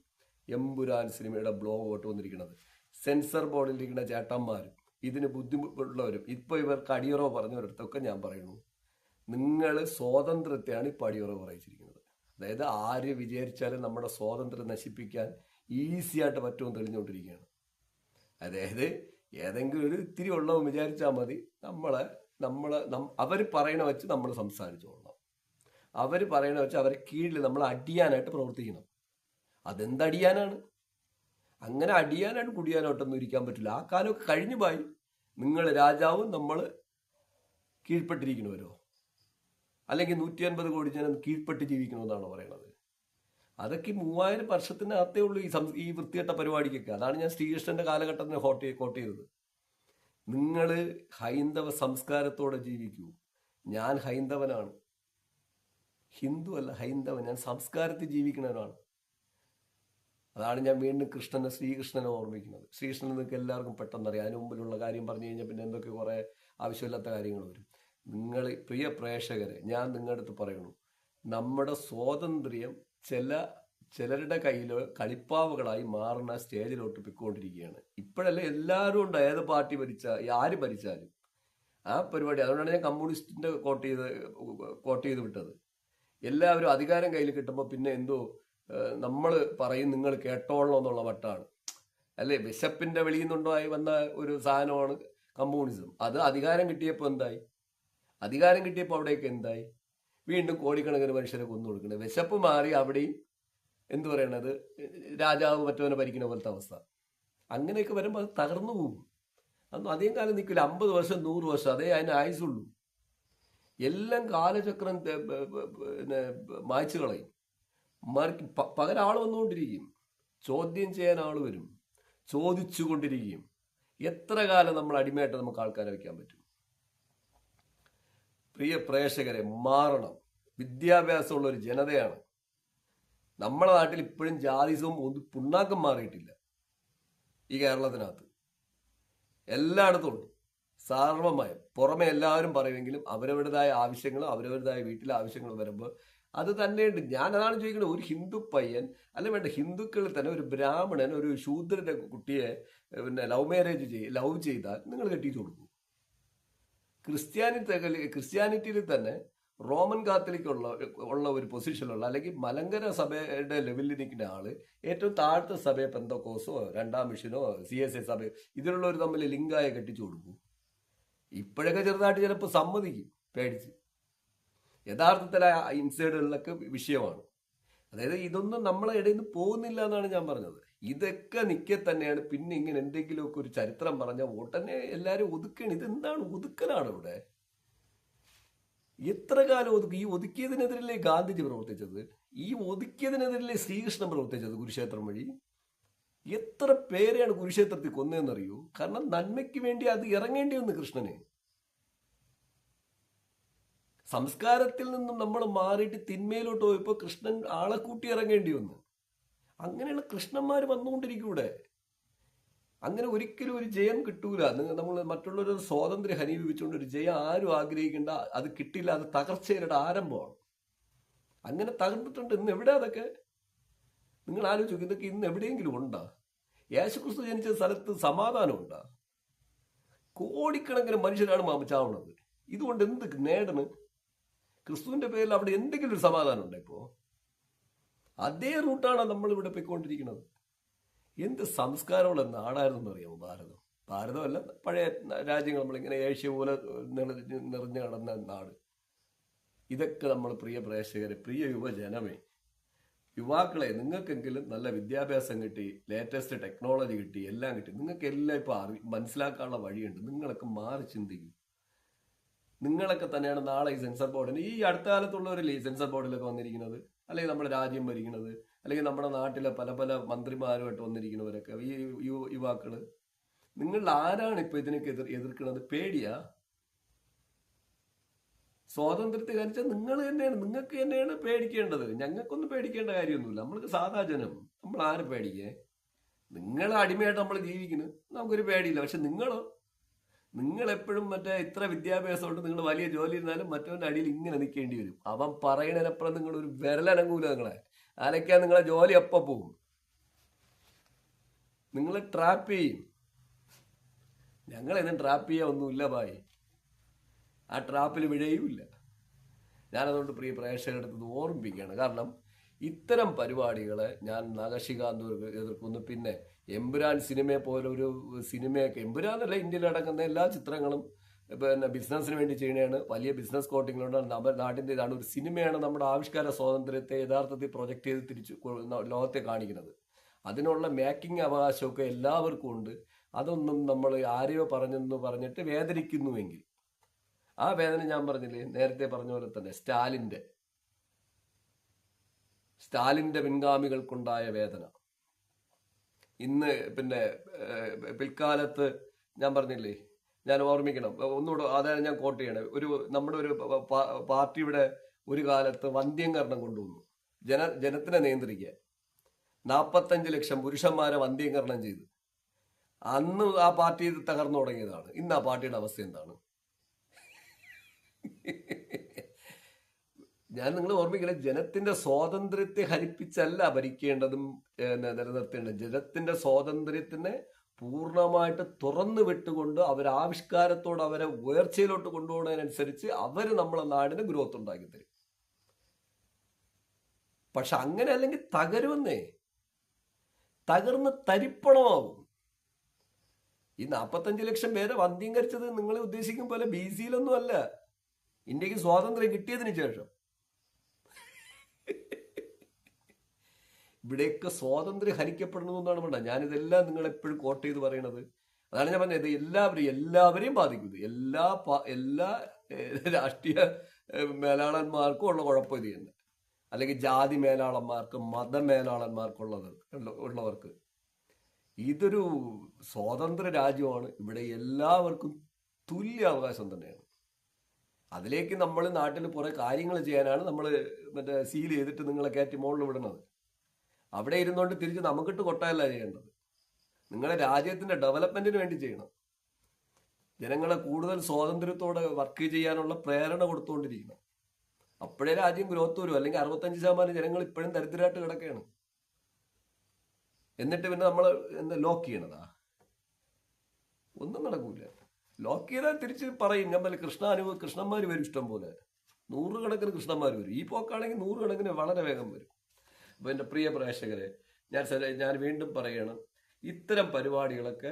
എമ്പുരാൻ സിനിമയുടെ ബ്ലോഗ് ഓട്ട് വന്നിരിക്കുന്നത്. സെൻസർ ബോർഡിലിരിക്കുന്ന ചേട്ടന്മാരും ഇതിന് ബുദ്ധിമുട്ടുള്ളവരും ഇപ്പോൾ ഇവർക്ക് അടിയറവ് പറഞ്ഞവരടുത്തൊക്കെ ഞാൻ പറയുന്നു, നിങ്ങൾ സ്വാതന്ത്ര്യത്തെയാണ് ഇപ്പോൾ അടിയറവ് പറയിച്ചിരിക്കുന്നത്. അതായത് ആര് വിചാരിച്ചാലും നമ്മുടെ സ്വാതന്ത്ര്യം നശിപ്പിക്കാൻ ഈസിയായിട്ട് പറ്റുമെന്ന് തെളിഞ്ഞുകൊണ്ടിരിക്കുകയാണ്. അതായത് ഏതെങ്കിലും ഒരു ഇത്തിരി ഉള്ളവൻ വിചാരിച്ചാൽ മതി, അവർ പറയണ വെച്ച് നമ്മൾ സംസാരിച്ചോളണം. അവർ പറയണ വെച്ച് അവരെ കീഴിൽ നമ്മൾ അടിയാനായിട്ട് പ്രവർത്തിക്കണം. അതെന്തടിയാനാണ്? അങ്ങനെ അടിയാനായിട്ട് കുടിയാനായിട്ടൊന്നും ഇരിക്കാൻ പറ്റില്ല. ആ കാലമൊക്കെ കഴിഞ്ഞു പോയി. നിങ്ങൾ രാജാവും നമ്മൾ കീഴ്പ്പെട്ടിരിക്കണവരോ? അല്ലെങ്കിൽ 150 കോടി ജനം കീഴ്പ്പെട്ട് ജീവിക്കണമെന്നാണോ പറയണത്? അതൊക്കെ 3000 വർഷത്തിനകത്തേ ഉള്ളൂ ഈ വൃത്തികെട്ട പരിപാടിക്കൊക്കെ. അതാണ് ഞാൻ ശ്രീകൃഷ്ണന്റെ കാലഘട്ടത്തിന് കോട്ട് ചെയ്തത്. നിങ്ങൾ ഹൈന്ദവ സംസ്കാരത്തോടെ ജീവിക്കൂ. ഞാൻ ഹൈന്ദവനാണ്, ഹിന്ദു അല്ല, ഹൈന്ദവൻ. ഞാൻ സംസ്കാരത്തിൽ ജീവിക്കുന്നവനാണ്. അതാണ് ഞാൻ വീണ്ടും ശ്രീകൃഷ്ണനെ ഓർമ്മിക്കുന്നത്. ശ്രീകൃഷ്ണൻ നിങ്ങൾക്ക് എല്ലാവർക്കും പെട്ടെന്നറിയാം. അതിന് മുമ്പിലുള്ള കാര്യം പറഞ്ഞു കഴിഞ്ഞാൽ പിന്നെ എന്തൊക്കെ കുറേ ആവശ്യമില്ലാത്ത കാര്യങ്ങൾ വരും. നിങ്ങൾ പ്രിയ പ്രേക്ഷകരെ, ഞാൻ നിങ്ങളുടെ അടുത്ത് പറയണു, നമ്മുടെ സ്വാതന്ത്ര്യം ചിലരുടെ കയ്യിൽ കളിപ്പാവകളായി മാറുന്ന സ്റ്റേജിലോട്ട് പൊയ്ക്കൊണ്ടിരിക്കുകയാണ്. ഇപ്പോഴല്ലേ എല്ലാവരും ഉണ്ട്, ഏത് പാർട്ടി ആര് ഭരിച്ചാലും ആ പരിപാടി. അതുകൊണ്ടാണ് ഞാൻ കമ്മ്യൂണിസ്റ്റിന്റെ കോട്ട് ചെയ്ത് വിട്ടത്. എല്ലാവരും അധികാരം കയ്യിൽ കിട്ടുമ്പോൾ പിന്നെ എന്തോ നമ്മൾ പറയും നിങ്ങൾ കേട്ടോളണം എന്നുള്ള മട്ടാണ്. അല്ലേ, വിശപ്പിന്റെ വെളിയിൽ നിന്നുണ്ടായി വന്ന ഒരു സാധനമാണ് കമ്മ്യൂണിസം. അത് അധികാരം കിട്ടിയപ്പോൾ എന്തായി? അധികാരം കിട്ടിയപ്പോൾ അവിടെയൊക്കെ എന്തായി? വീണ്ടും കോടിക്കണക്കിന് മനുഷ്യരെ കൊന്നു കൊടുക്കുന്നത്. വിശപ്പ് മാറി അവിടെയും എന്തു പറയണത്, രാജാവ് മറ്റവനെ ഭരിക്കുന്ന പോലത്തെ അവസ്ഥ. അങ്ങനെയൊക്കെ വരുമ്പോൾ അത് തകർന്നു പോകും. അതൊന്നും അധികം കാലം നിൽക്കില്ല. 50 വർഷം 100 വർഷം അതേ അതിന് ആയുസുള്ളൂ. എല്ലാം കാലചക്രം പിന്നെ മായ്ച്ചു കളയും. പകരം ആൾ വന്നുകൊണ്ടിരിക്കും, ചോദ്യം ചെയ്യാൻ ആൾ വരും, ചോദിച്ചു കൊണ്ടിരിക്കും. എത്ര കാലം നമ്മൾ അടിമയായിട്ട് നമുക്ക് ആൾക്കാരെ വയ്ക്കാൻ പറ്റും? പ്രിയ പ്രേക്ഷകരെ, മാറണം. വിദ്യാഭ്യാസമുള്ള ഒരു ജനതയാണ് നമ്മുടെ നാട്ടിൽ. ഇപ്പോഴും ജാതിസവും പുണ്ണാക്കം മാറിയിട്ടില്ല. ഈ കേരളത്തിനകത്ത് എല്ലായിടത്തും ഉണ്ട് സാർവമയം. പുറമെ എല്ലാവരും പറയുമെങ്കിലും അവരവരുടേതായ ആവശ്യങ്ങളും അവരവരുടേതായ വീട്ടിലെ ആവശ്യങ്ങൾ വരുമ്പോൾ അത് തന്നെയുണ്ട്. ഞാൻ അതാണ് ചോദിക്കുന്നത്. ഒരു ഹിന്ദു പയ്യൻ, അല്ല വേണ്ട, ഹിന്ദുക്കളിൽ തന്നെ ഒരു ബ്രാഹ്മണൻ ഒരു ശൂദ്രന്റെ കുട്ടിയെ പിന്നെ ലവ് ചെയ്താൽ നിങ്ങൾ കെട്ടിച്ചു കൊടുക്കും. ക്രിസ്ത്യാനിറ്റിയിൽ തന്നെ റോമൻ കാത്തലിക് ഉള്ള ഒരു പൊസിഷനുള്ള, അല്ലെങ്കിൽ മലങ്കര സഭയുടെ ലെവലിൽ നിൽക്കുന്ന ആള് ഏറ്റവും താഴത്തെ സഭയെ പെന്തക്കോസോ രണ്ടാം മിഷനോ CSA സഭ ഇതിലുള്ളവർ തമ്മിൽ ലിംഗായ കെട്ടിച്ചു കൊടുക്കും. ഇപ്പോഴൊക്കെ ചെറുതായിട്ട് ചിലപ്പോൾ സമ്മതിക്കും പേടിച്ച്. യഥാർത്ഥത്തിൽ ആ ഇൻസൈഡുകളിലൊക്കെ വിഷയമാണ്. അതായത് ഇതൊന്നും നമ്മളെ ഇടയിൽ നിന്ന് പോകുന്നില്ല എന്നാണ് ഞാൻ പറഞ്ഞത്. ഇതൊക്കെ നിൽക്കെ തന്നെയാണ്. പിന്നെ ഇങ്ങനെ എന്തെങ്കിലുമൊക്കെ ഒരു ചരിത്രം പറഞ്ഞാൽ ഉടനെ എല്ലാവരും ഒതുക്കണം. ഇതെന്താണ് ഒതുക്കലാണ് ഇവിടെ? എത്ര കാലം ഒതുക്കി? ഈ ഒതുക്കിയതിനെതിരല്ലേ ഗാന്ധിജി പ്രവർത്തിച്ചത്? ഈ ഒതുക്കിയതിനെതിരല്ലേ ശ്രീകൃഷ്ണൻ പ്രവർത്തിച്ചത് കുരുക്ഷേത്രം വഴി? എത്ര പേരെയാണ് കുരുക്ഷേത്രത്തിൽ കൊന്നതെന്നറിയൂ? കാരണം നന്മയ്ക്ക് വേണ്ടി അത് ഇറങ്ങേണ്ടി വന്നു കൃഷ്ണന്. സംസ്കാരത്തിൽ നിന്നും നമ്മൾ മാറിയിട്ട് തിന്മയിലോട്ട് പോയപ്പോൾ കൃഷ്ണൻ ആളെ കൂട്ടി ഇറങ്ങേണ്ടി വന്നു. അങ്ങനെയുള്ള കൃഷ്ണന്മാർ വന്നുകൊണ്ടിരിക്കൂടെ. അങ്ങനെ ഒരിക്കലും ഒരു ജയം കിട്ടൂല. നമ്മൾ മറ്റുള്ളവരുടെ സ്വാതന്ത്ര്യം ഹനീപിച്ചുകൊണ്ട് ഒരു ജയം ആരും ആഗ്രഹിക്കേണ്ട. അത് കിട്ടില്ല. അത് തകർച്ചയുടെ ആരംഭമാണ്. അങ്ങനെ തകർന്നിട്ടുണ്ട്. ഇന്ന് എവിടെ അതൊക്കെ? നിങ്ങൾ ആലോചിക്കും, ഇതൊക്കെ ഇന്ന് എവിടെയെങ്കിലും ഉണ്ടാ? യേശുക്രിസ്തു ജനിച്ച സ്ഥലത്ത് സമാധാനം ഉണ്ടാ? കോടിക്കണക്കിന് മനുഷ്യരാണ് ചാവുന്നത്. ഇതുകൊണ്ട് എന്ത് നേടണ്? ക്രിസ്തുവിന്റെ പേരിൽ അവിടെ എന്തെങ്കിലും ഒരു സമാധാനം ഉണ്ടോ? ഇപ്പോ അതേ റൂട്ടാണ് നമ്മളിവിടെ പോയിക്കൊണ്ടിരിക്കുന്നത്. എന്ത് സംസ്കാരമുള്ള നാടായിരുന്നു അറിയാമോ ഭാരതം? ഭാരതമല്ല, പഴയ രാജ്യങ്ങൾ, നമ്മളിങ്ങനെ ഏഷ്യ പോലെ നിറഞ്ഞു കിടന്ന നാട്. ഇതൊക്കെ നമ്മൾ പ്രിയ പ്രേക്ഷകരെ, പ്രിയ യുവജനമേ, യുവാക്കളെ, നിങ്ങൾക്കെങ്കിലും നല്ല വിദ്യാഭ്യാസം കിട്ടി, ലേറ്റസ്റ്റ് ടെക്നോളജി കിട്ടി, എല്ലാം കിട്ടി. നിങ്ങൾക്ക് എല്ലാം ഇപ്പോൾ മനസ്സിലാക്കാനുള്ള വഴിയുണ്ട്. നിങ്ങളൊക്കെ മാറി ചിന്തിക്കും. നിങ്ങളൊക്കെ തന്നെയാണ് നാളെ ഈ സെൻസർ ബോർഡിന്, ഈ അടുത്ത കാലത്തുള്ളവരല്ലേ ഈ സെൻസർ ബോർഡിലൊക്കെ വന്നിരിക്കുന്നത്, അല്ലെങ്കിൽ നമ്മുടെ രാജ്യം ഭരിക്കുന്നത്, അല്ലെങ്കിൽ നമ്മുടെ നാട്ടിലെ പല പല മന്ത്രിമാരുമായിട്ട് വന്നിരിക്കുന്നവരൊക്കെ ഈ യുവാക്കള്. നിങ്ങൾ ആരാണ് ഇപ്പൊ ഇതിനൊക്കെ എതിർക്കുന്നത്? പേടിയാ? സ്വാതന്ത്ര്യത്തെ കാണിച്ചാൽ നിങ്ങൾ തന്നെയാണ്, നിങ്ങൾക്ക് തന്നെയാണ് പേടിക്കേണ്ടത്. ഞങ്ങൾക്കൊന്നും പേടിക്കേണ്ട കാര്യമൊന്നുമില്ല. നമ്മൾക്ക് സാധാ ജനം, നമ്മൾ ആരെ പേടിക്കേ? നിങ്ങളെ അടിമയായിട്ട് നമ്മൾ ജീവിക്കുന്നു, നമുക്കൊരു പേടിയില്ല. പക്ഷെ നിങ്ങൾ എപ്പോഴും മറ്റേ ഇത്ര വിദ്യാഭ്യാസം കൊണ്ട് നിങ്ങൾ വലിയ ജോലി ഇരുന്നാലും മറ്റവന്റെ അടിയിൽ ഇങ്ങനെ നിൽക്കേണ്ടി വരും. അവൻ പറയണതിനപ്പുറം നിങ്ങൾ ഒരു വിരലനങ്ങൂല. നിങ്ങളെ ആലയ്ക്കാൻ നിങ്ങളെ ജോലി എപ്പോൾ പോകും? നിങ്ങളെ ട്രാപ്പ് ചെയ്യും. ഞങ്ങളെന്നും ട്രാപ്പ് ചെയ്യാൻ ഒന്നുമില്ല ഭായി. ആ ട്രാപ്പിൽ വീഴുകയുമില്ല. ഞാനതുകൊണ്ട് പ്രിയ പ്രേക്ഷകരുടെ അടുത്ത് ഓർമ്മിപ്പിക്കുകയാണ്. കാരണം ഇത്തരം പരിപാടികളെ ഞാൻ നഖശികാന്ത് എതിർക്കുന്നു. പിന്നെ എമ്പുരാൻ സിനിമയെ പോലെ ഒരു സിനിമയൊക്കെ, എമ്പുരാന്നല്ല, ഇന്ത്യയിൽ അടങ്ങുന്ന എല്ലാ ചിത്രങ്ങളും പിന്നെ ബിസിനസ്സിന് വേണ്ടി ചെയ്യണതാണ്. വലിയ ബിസിനസ് കോട്ടിങ്ങിലുണ്ട്. നമ്മുടെ നാട്ടിൻ്റെ ഇതാണ് ഒരു സിനിമയാണ് നമ്മുടെ ആവിഷ്കാര സ്വാതന്ത്ര്യത്തെ യഥാർത്ഥത്തിൽ പ്രൊജക്ട് ചെയ്ത് തിരിച്ചു ലോകത്തെ കാണിക്കുന്നത്. അതിനുള്ള മേക്കിംഗ് അവകാശമൊക്കെ എല്ലാവർക്കും ഉണ്ട്. അതൊന്നും നമ്മൾ ആരെയോ പറഞ്ഞെന്ന് പറഞ്ഞിട്ട് വേദനിക്കുന്നുവെങ്കിൽ ആ വേദന ഞാൻ പറഞ്ഞില്ലേ, നേരത്തെ പറഞ്ഞ പോലെ തന്നെ സ്റ്റാലിന്റെ പിൻഗാമികൾക്കുണ്ടായ വേദന ഇന്ന്, പിന്നെ പിൽക്കാലത്ത് ഞാൻ പറഞ്ഞില്ലേ, ഞാൻ ഓർമ്മിക്കണം ഒന്നുകൂടെ, അതാണ് ഞാൻ കോട്ട് ചെയ്യണേ. നമ്മുടെ ഒരു പാർട്ടിയുടെ ഒരു കാലത്ത് വന്ധ്യംകരണം കൊണ്ടുവന്നു ജനത്തിനെ നിയന്ത്രിക്കാൻ. 45 ലക്ഷം പുരുഷന്മാരെ വന്ധ്യംകരണം ചെയ്തു. അന്ന് ആ പാർട്ടി തകർന്നു തുടങ്ങിയതാണ്. ഇന്ന് ആ പാർട്ടിയുടെ അവസ്ഥ എന്താണ്? ഞാൻ നിങ്ങൾ ഓർമ്മിക്കണം, ജനത്തിന്റെ സ്വാതന്ത്ര്യത്തെ ഹരിപ്പിച്ചല്ല ഭരിക്കേണ്ടതും നിലനിർത്തേണ്ടത്. ജനത്തിന്റെ സ്വാതന്ത്ര്യത്തിനെ പൂർണ്ണമായിട്ട് തുറന്നു വിട്ടുകൊണ്ട് അവരാവിഷ്കാരത്തോട് അവരെ ഉയർച്ചയിലോട്ട് കൊണ്ടുപോകുന്നതിനനുസരിച്ച് അവര് നമ്മളെ നാടിന് ഗ്രോത്ത് ഉണ്ടാക്കി തരും. പക്ഷെ അങ്ങനെ അല്ലെങ്കിൽ തകരുമെന്നേ, തകർന്ന് തരിപ്പണമാവും. ഈ 45 ലക്ഷം പേരെ വന്ധ്യീകരിച്ചത് നിങ്ങൾ ഉദ്ദേശിക്കും പോലെ BC-യിലൊന്നും അല്ല, ഇന്ത്യക്ക് സ്വാതന്ത്ര്യം കിട്ടിയതിന് ശേഷം. ഇവിടെയൊക്കെ സ്വാതന്ത്ര്യം ഹരിക്കപ്പെടണമെന്നാണ് വേണ്ട. ഞാനിതെല്ലാം നിങ്ങൾ എപ്പോഴും കോട്ട് ചെയ്ത് പറയണത് അതാണ്. ഞാൻ പറഞ്ഞത് എല്ലാവരെയും ബാധിക്കുന്നത്, എല്ലാ രാഷ്ട്രീയ മേലാളന്മാർക്കും ഉള്ള കുഴപ്പം ഇത് തന്നെ. അല്ലെങ്കിൽ ജാതി മേലാളന്മാർക്ക്, ഉള്ളവർക്ക് ഇതൊരു സ്വതന്ത്ര രാജ്യമാണ്. ഇവിടെ എല്ലാവർക്കും തുല്യ അവകാശം തന്നെയാണ്. അതിലേക്ക് നമ്മൾ നാട്ടിൽ കുറെ കാര്യങ്ങൾ ചെയ്യാനാണ് നമ്മൾ സീൽ ചെയ്തിട്ട് നിങ്ങളെ കയറ്റി മുകളിൽ വിടുന്നത്. അവിടെ ഇരുന്നുകൊണ്ട് തിരിച്ച് നമുക്കിട്ട് കൊട്ടയല്ല ചെയ്യേണ്ടത്. നിങ്ങളെ രാജ്യത്തിന്റെ ഡെവലപ്മെന്റിന് വേണ്ടി ചെയ്യണം. ജനങ്ങളെ കൂടുതൽ സ്വാതന്ത്ര്യത്തോടെ വർക്ക് ചെയ്യാനുള്ള പ്രേരണ കൊടുത്തുകൊണ്ടിരിക്കണം. അപ്പോഴേ രാജ്യം ഗ്രോത്ത് വരും. അല്ലെങ്കിൽ 65% ജനങ്ങൾ ഇപ്പോഴും ദരിദ്രരായിട്ട് കിടക്കുകയാണ്. എന്നിട്ട് പിന്നെ നമ്മൾ ലോക്ക് ചെയ്യണതാ? ഒന്നും നടക്കൂല. ലോക്ക് ചെയ്താൽ തിരിച്ച് പറയും ഞാൻ കൃഷ്ണന്മാർ വരും, ഇഷ്ടം പോലെ 100 കണക്കിന് കൃഷ്ണന്മാർ വരും. ഈ പോക്കാണെങ്കിൽ 100 കണക്കിന് വളരെ വേഗം വരും. അപ്പൊ എൻ്റെ പ്രിയ പ്രേക്ഷകരെ, ഞാൻ വീണ്ടും പറയണം, ഇത്തരം പരിപാടികളൊക്കെ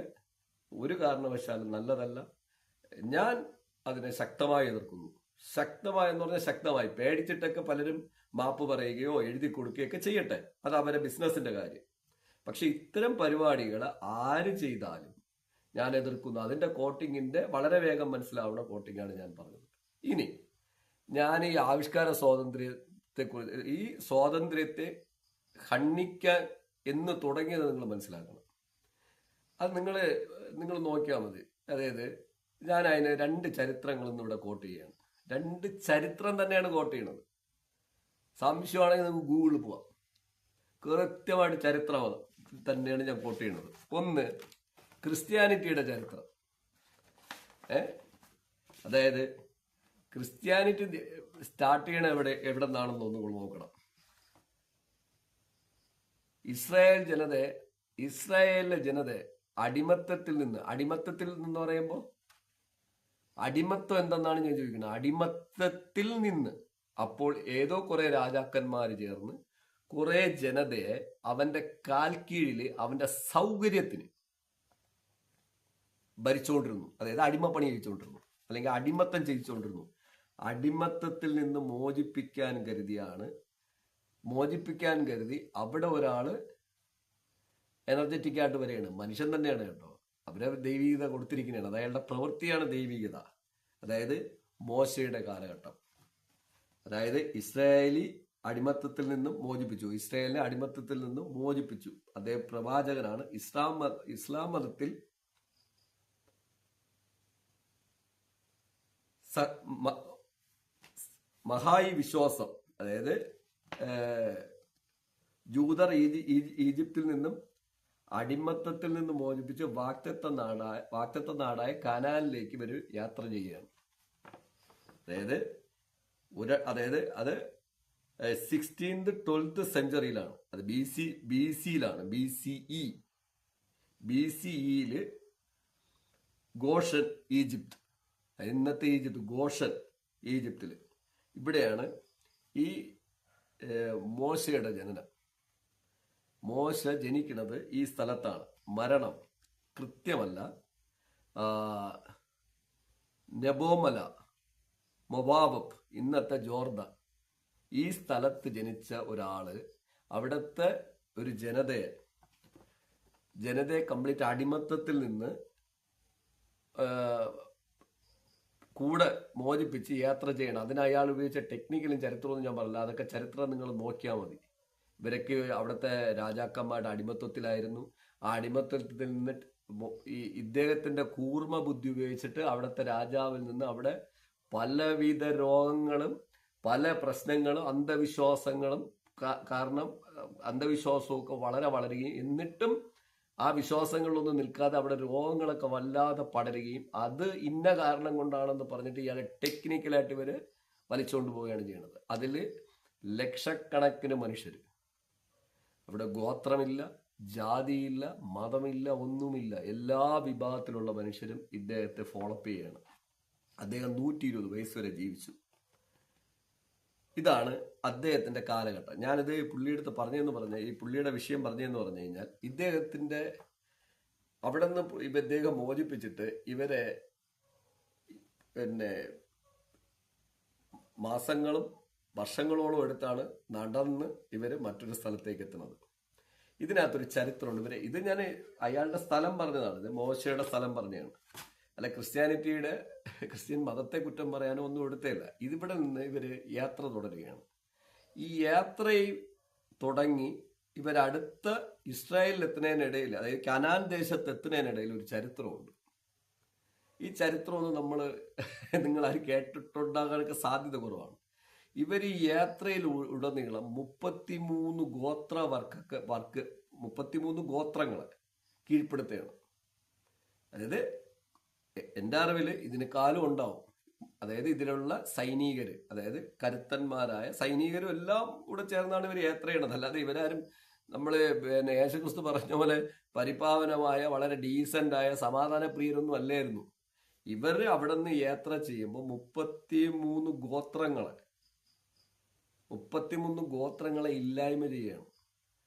ഒരു കാരണവശാലും നല്ലതല്ല. ഞാൻ അതിനെ ശക്തമായി എതിർക്കുന്നു. ശക്തമായെന്ന് പറഞ്ഞാൽ ശക്തമായി. പേടിച്ചിട്ടൊക്കെ പലരും മാപ്പ് പറയുകയോ എഴുതി കൊടുക്കുകയൊക്കെ ചെയ്യട്ടെ, അത് അവരെ ബിസിനസിന്റെ കാര്യം. പക്ഷെ ഇത്തരം പരിപാടികൾ ആര് ചെയ്താലും ഞാൻ എതിർക്കുന്നു. അതിന്റെ കോട്ടിങ്ങിന്റെ വളരെ വേഗം മനസ്സിലാവുന്ന കോട്ടിങ്ങാണ് ഞാൻ പറഞ്ഞത്. ഇനി ഞാൻ ഈ ആവിഷ്കാര സ്വാതന്ത്ര്യത്തെക്കുറിച്ച്, ഈ സ്വാതന്ത്ര്യത്തെ ഖണ്ഡിക്കാൻ എന്ന് തുടങ്ങിയത് നിങ്ങൾ മനസ്സിലാക്കണം. അത് നിങ്ങൾ നോക്കിയാൽ മതി. അതായത് ഞാൻ അതിന് 2 ചരിത്രങ്ങളൊന്നും ഇവിടെ കോട്ട് ചെയ്യാണ്. 2 ചരിത്രം തന്നെയാണ് കോട്ട് ചെയ്യണത്. സംശയമാണെങ്കിൽ നമുക്ക് ഗൂഗിളിൽ പോവാം. കൃത്യമായിട്ട് ചരിത്രം തന്നെയാണ് ഞാൻ കോട്ട് ചെയ്യണത്. ഒന്ന്, ക്രിസ്ത്യാനിറ്റിയുടെ ചരിത്രം. അതായത് ക്രിസ്ത്യാനിറ്റി സ്റ്റാർട്ട് ചെയ്യണ എവിടെ നിന്നാണെന്ന് ഒന്ന് നോക്കണം. ഇസ്രായേലിലെ ജനത അടിമത്തത്തിൽ നിന്ന് പറയുമ്പോൾ അടിമത്തം എന്തെന്നാണ് ഞാൻ ചോദിക്കുന്നത്. അടിമത്തത്തിൽ നിന്ന് അപ്പോൾ ഏതോ കുറെ രാജാക്കന്മാർ ചേർന്ന് കുറെ ജനതയെ അവന്റെ കാൽ കീഴിൽ അവന്റെ സൗകര്യത്തിന് ഭരിച്ചുകൊണ്ടിരുന്നു. അതായത് അടിമപ്പണി ചെയ്യിച്ചുകൊണ്ടിരുന്നു, അല്ലെങ്കിൽ അടിമത്തം ചെയ്യിച്ചുകൊണ്ടിരുന്നു. അടിമത്തത്തിൽ നിന്ന് മോചിപ്പിക്കാൻ കരുതി അവിടെ ഒരാള് എനർജറ്റിക് ആയിട്ട് വരികയാണ്. മനുഷ്യൻ തന്നെയാണ് കേട്ടോ. അവരെ ദൈവികത കൊടുത്തിരിക്കുന്നതാണ്. അത് അയാളുടെ പ്രവൃത്തിയാണ് ദൈവികത. അതായത് മോശയുടെ കാലഘട്ടം. അതായത് ഇസ്രായേലിനെ അടിമത്തത്തിൽ നിന്നും മോചിപ്പിച്ചു. അദ്ദേഹം പ്രവാചകനാണ്. ഇസ്ലാം മതത്തിൽ മഹായി വിശ്വാസം, അതായത് ജൂതർ ഈജിപ്തിൽ നിന്നും അടിമത്തത്തിൽ നിന്ന് മോചിപ്പിച്ച് വാക്തത്വ നാടായ കാനാനിലേക്ക് ഇവർ യാത്ര ചെയ്യുകയാണ്. അതായത് അത് 16th 12th സെഞ്ചുറിയിലാണ്. അത് BCയിലാണ്. BCEയില് ഗോഷൻ ഈജിപ്ത്, ഇന്നത്തെ ഈജിപ്ത്, ഗോഷൻ ഈജിപ്തില്, ഇവിടെയാണ് ഈ മോശയുടെ ജനനം. മോശ ജനിക്കുന്നത് ഈ സ്ഥലത്താണ്. മരണം കൃത്യമല്ല, നെബോമല, മൊബാബ്, ഇന്നത്തെ ജോർദാൻ, ഈ സ്ഥലത്ത് ജനിച്ച ഒരാള് അവിടുത്തെ ഒരു ജനതയെ കംപ്ലീറ്റ് അടിമത്തത്തിൽ നിന്ന് കൂടെ മോചിപ്പിച്ച് യാത്ര ചെയ്യണം. അതിന് അയാൾ ഉപയോഗിച്ച ടെക്നിക്കലും ചരിത്രമൊന്നും ഞാൻ പറഞ്ഞില്ല. അതൊക്കെ ചരിത്രം നിങ്ങൾ നോക്കിയാൽ മതി. ഇവരൊക്കെ അവിടുത്തെ രാജാക്കന്മാരുടെ അടിമത്വത്തിലായിരുന്നു. ആ അടിമത്വത്തിൽ നിന്ന് ഇദ്ദേഹത്തിന്റെ കൂർമ്മ ബുദ്ധി ഉപയോഗിച്ചിട്ട് അവിടുത്തെ രാജാവിൽ നിന്ന് അവിടെ പലവിധ രോഗങ്ങളും പല പ്രശ്നങ്ങളും അന്ധവിശ്വാസങ്ങളും കാരണം അന്ധവിശ്വാസമൊക്കെ വളരുകയും എന്നിട്ടും ആ വിശ്വാസങ്ങളിലൊന്നും നിൽക്കാതെ അവിടെ രോഗങ്ങളൊക്കെ വല്ലാതെ പടരുകയും അത് ഇന്ന കാരണം കൊണ്ടാണെന്ന് പറഞ്ഞിട്ട് ഇയാളെ ടെക്നിക്കലായിട്ട് ഇവര് വലിച്ചുകൊണ്ട് പോവുകയാണ് ചെയ്യുന്നത്. അതിൽ ലക്ഷക്കണക്കിന് മനുഷ്യർ, അവിടെ ഗോത്രമില്ല, ജാതിയില്ല, മതമില്ല, ഒന്നുമില്ല, എല്ലാ വിഭാഗത്തിലുള്ള മനുഷ്യരും ഇദ്ദേഹത്തെ ഫോളോ അപ്പ് ചെയ്യുകയാണ്. അദ്ദേഹം 120 വയസ്സ് വരെ ജീവിച്ചു. ഇതാണ് അദ്ദേഹത്തിന്റെ കാലഘട്ടം. ഞാനിത് പുള്ളിയെടുത്ത് പറഞ്ഞതെന്ന് പറഞ്ഞാൽ, ഈ പുള്ളിയുടെ വിഷയം പറഞ്ഞതെന്ന് പറഞ്ഞു കഴിഞ്ഞാൽ, ഇദ്ദേഹത്തിന്റെ അവിടെ നിന്ന് ഇദ്ദേഹം മോചിപ്പിച്ചിട്ട് ഇവരെ പിന്നെ മാസങ്ങളും വർഷങ്ങളോളം എടുത്താണ് നടന്ന് ഇവര് മറ്റൊരു സ്ഥലത്തേക്ക് എത്തുന്നത്. ഇതിനകത്തൊരു ചരിത്രമുണ്ട്. ഇത് ഞാൻ അയാളുടെ സ്ഥലം പറഞ്ഞതാണ്, ഇത് മോശയുടെ സ്ഥലം പറഞ്ഞതാണ്. അല്ല ക്രിസ്ത്യൻ മതത്തെ കുറ്റം പറയാനോ ഒന്നും എടുത്തില്ല. ഇതിവിടെ നിന്ന് ഇവര് യാത്ര തുടരുകയാണ്. ഈ യാത്രയിൽ തുടങ്ങി ഇവരടുത്ത ഇസ്രായേലിൽ എത്തുന്നതിനിടയിൽ, അതായത് കനാൻ ദേശത്ത് എത്തുന്നതിനിടയിൽ ഒരു ചരിത്രമുണ്ട്. ഈ ചരിത്രമൊന്നും നിങ്ങൾ ആരും കേട്ടിട്ടുണ്ടാകാനൊക്കെ സാധ്യത കുറവാണ്. ഇവർ ഈ യാത്രയിൽ ഉടനീളം 33 ഗോത്രങ്ങളെ കീഴ്പ്പെടുത്തുകയാണ്. അതായത് എൻ്റെ അറിവിൽ ഇതിനേക്കാളും ഉണ്ടാവും. അതായത് ഇതിലുള്ള സൈനികര്, അതായത് കരുത്തന്മാരായ സൈനികരും എല്ലാം കൂടെ ചേർന്നാണ് ഇവർ യാത്ര ചെയ്യണത്. അല്ലാതെ ഇവരാരും യേശുക്രിസ്തു പറഞ്ഞ പോലെ പരിപാവനമായ വളരെ ഡീസൻ്റായ സമാധാന പ്രിയരൊന്നും അല്ലായിരുന്നു. ഇവർ അവിടെ നിന്ന് യാത്ര ചെയ്യുമ്പോൾ 33 ഗോത്രങ്ങളെ ഇല്ലായ്മ ചെയ്യണം.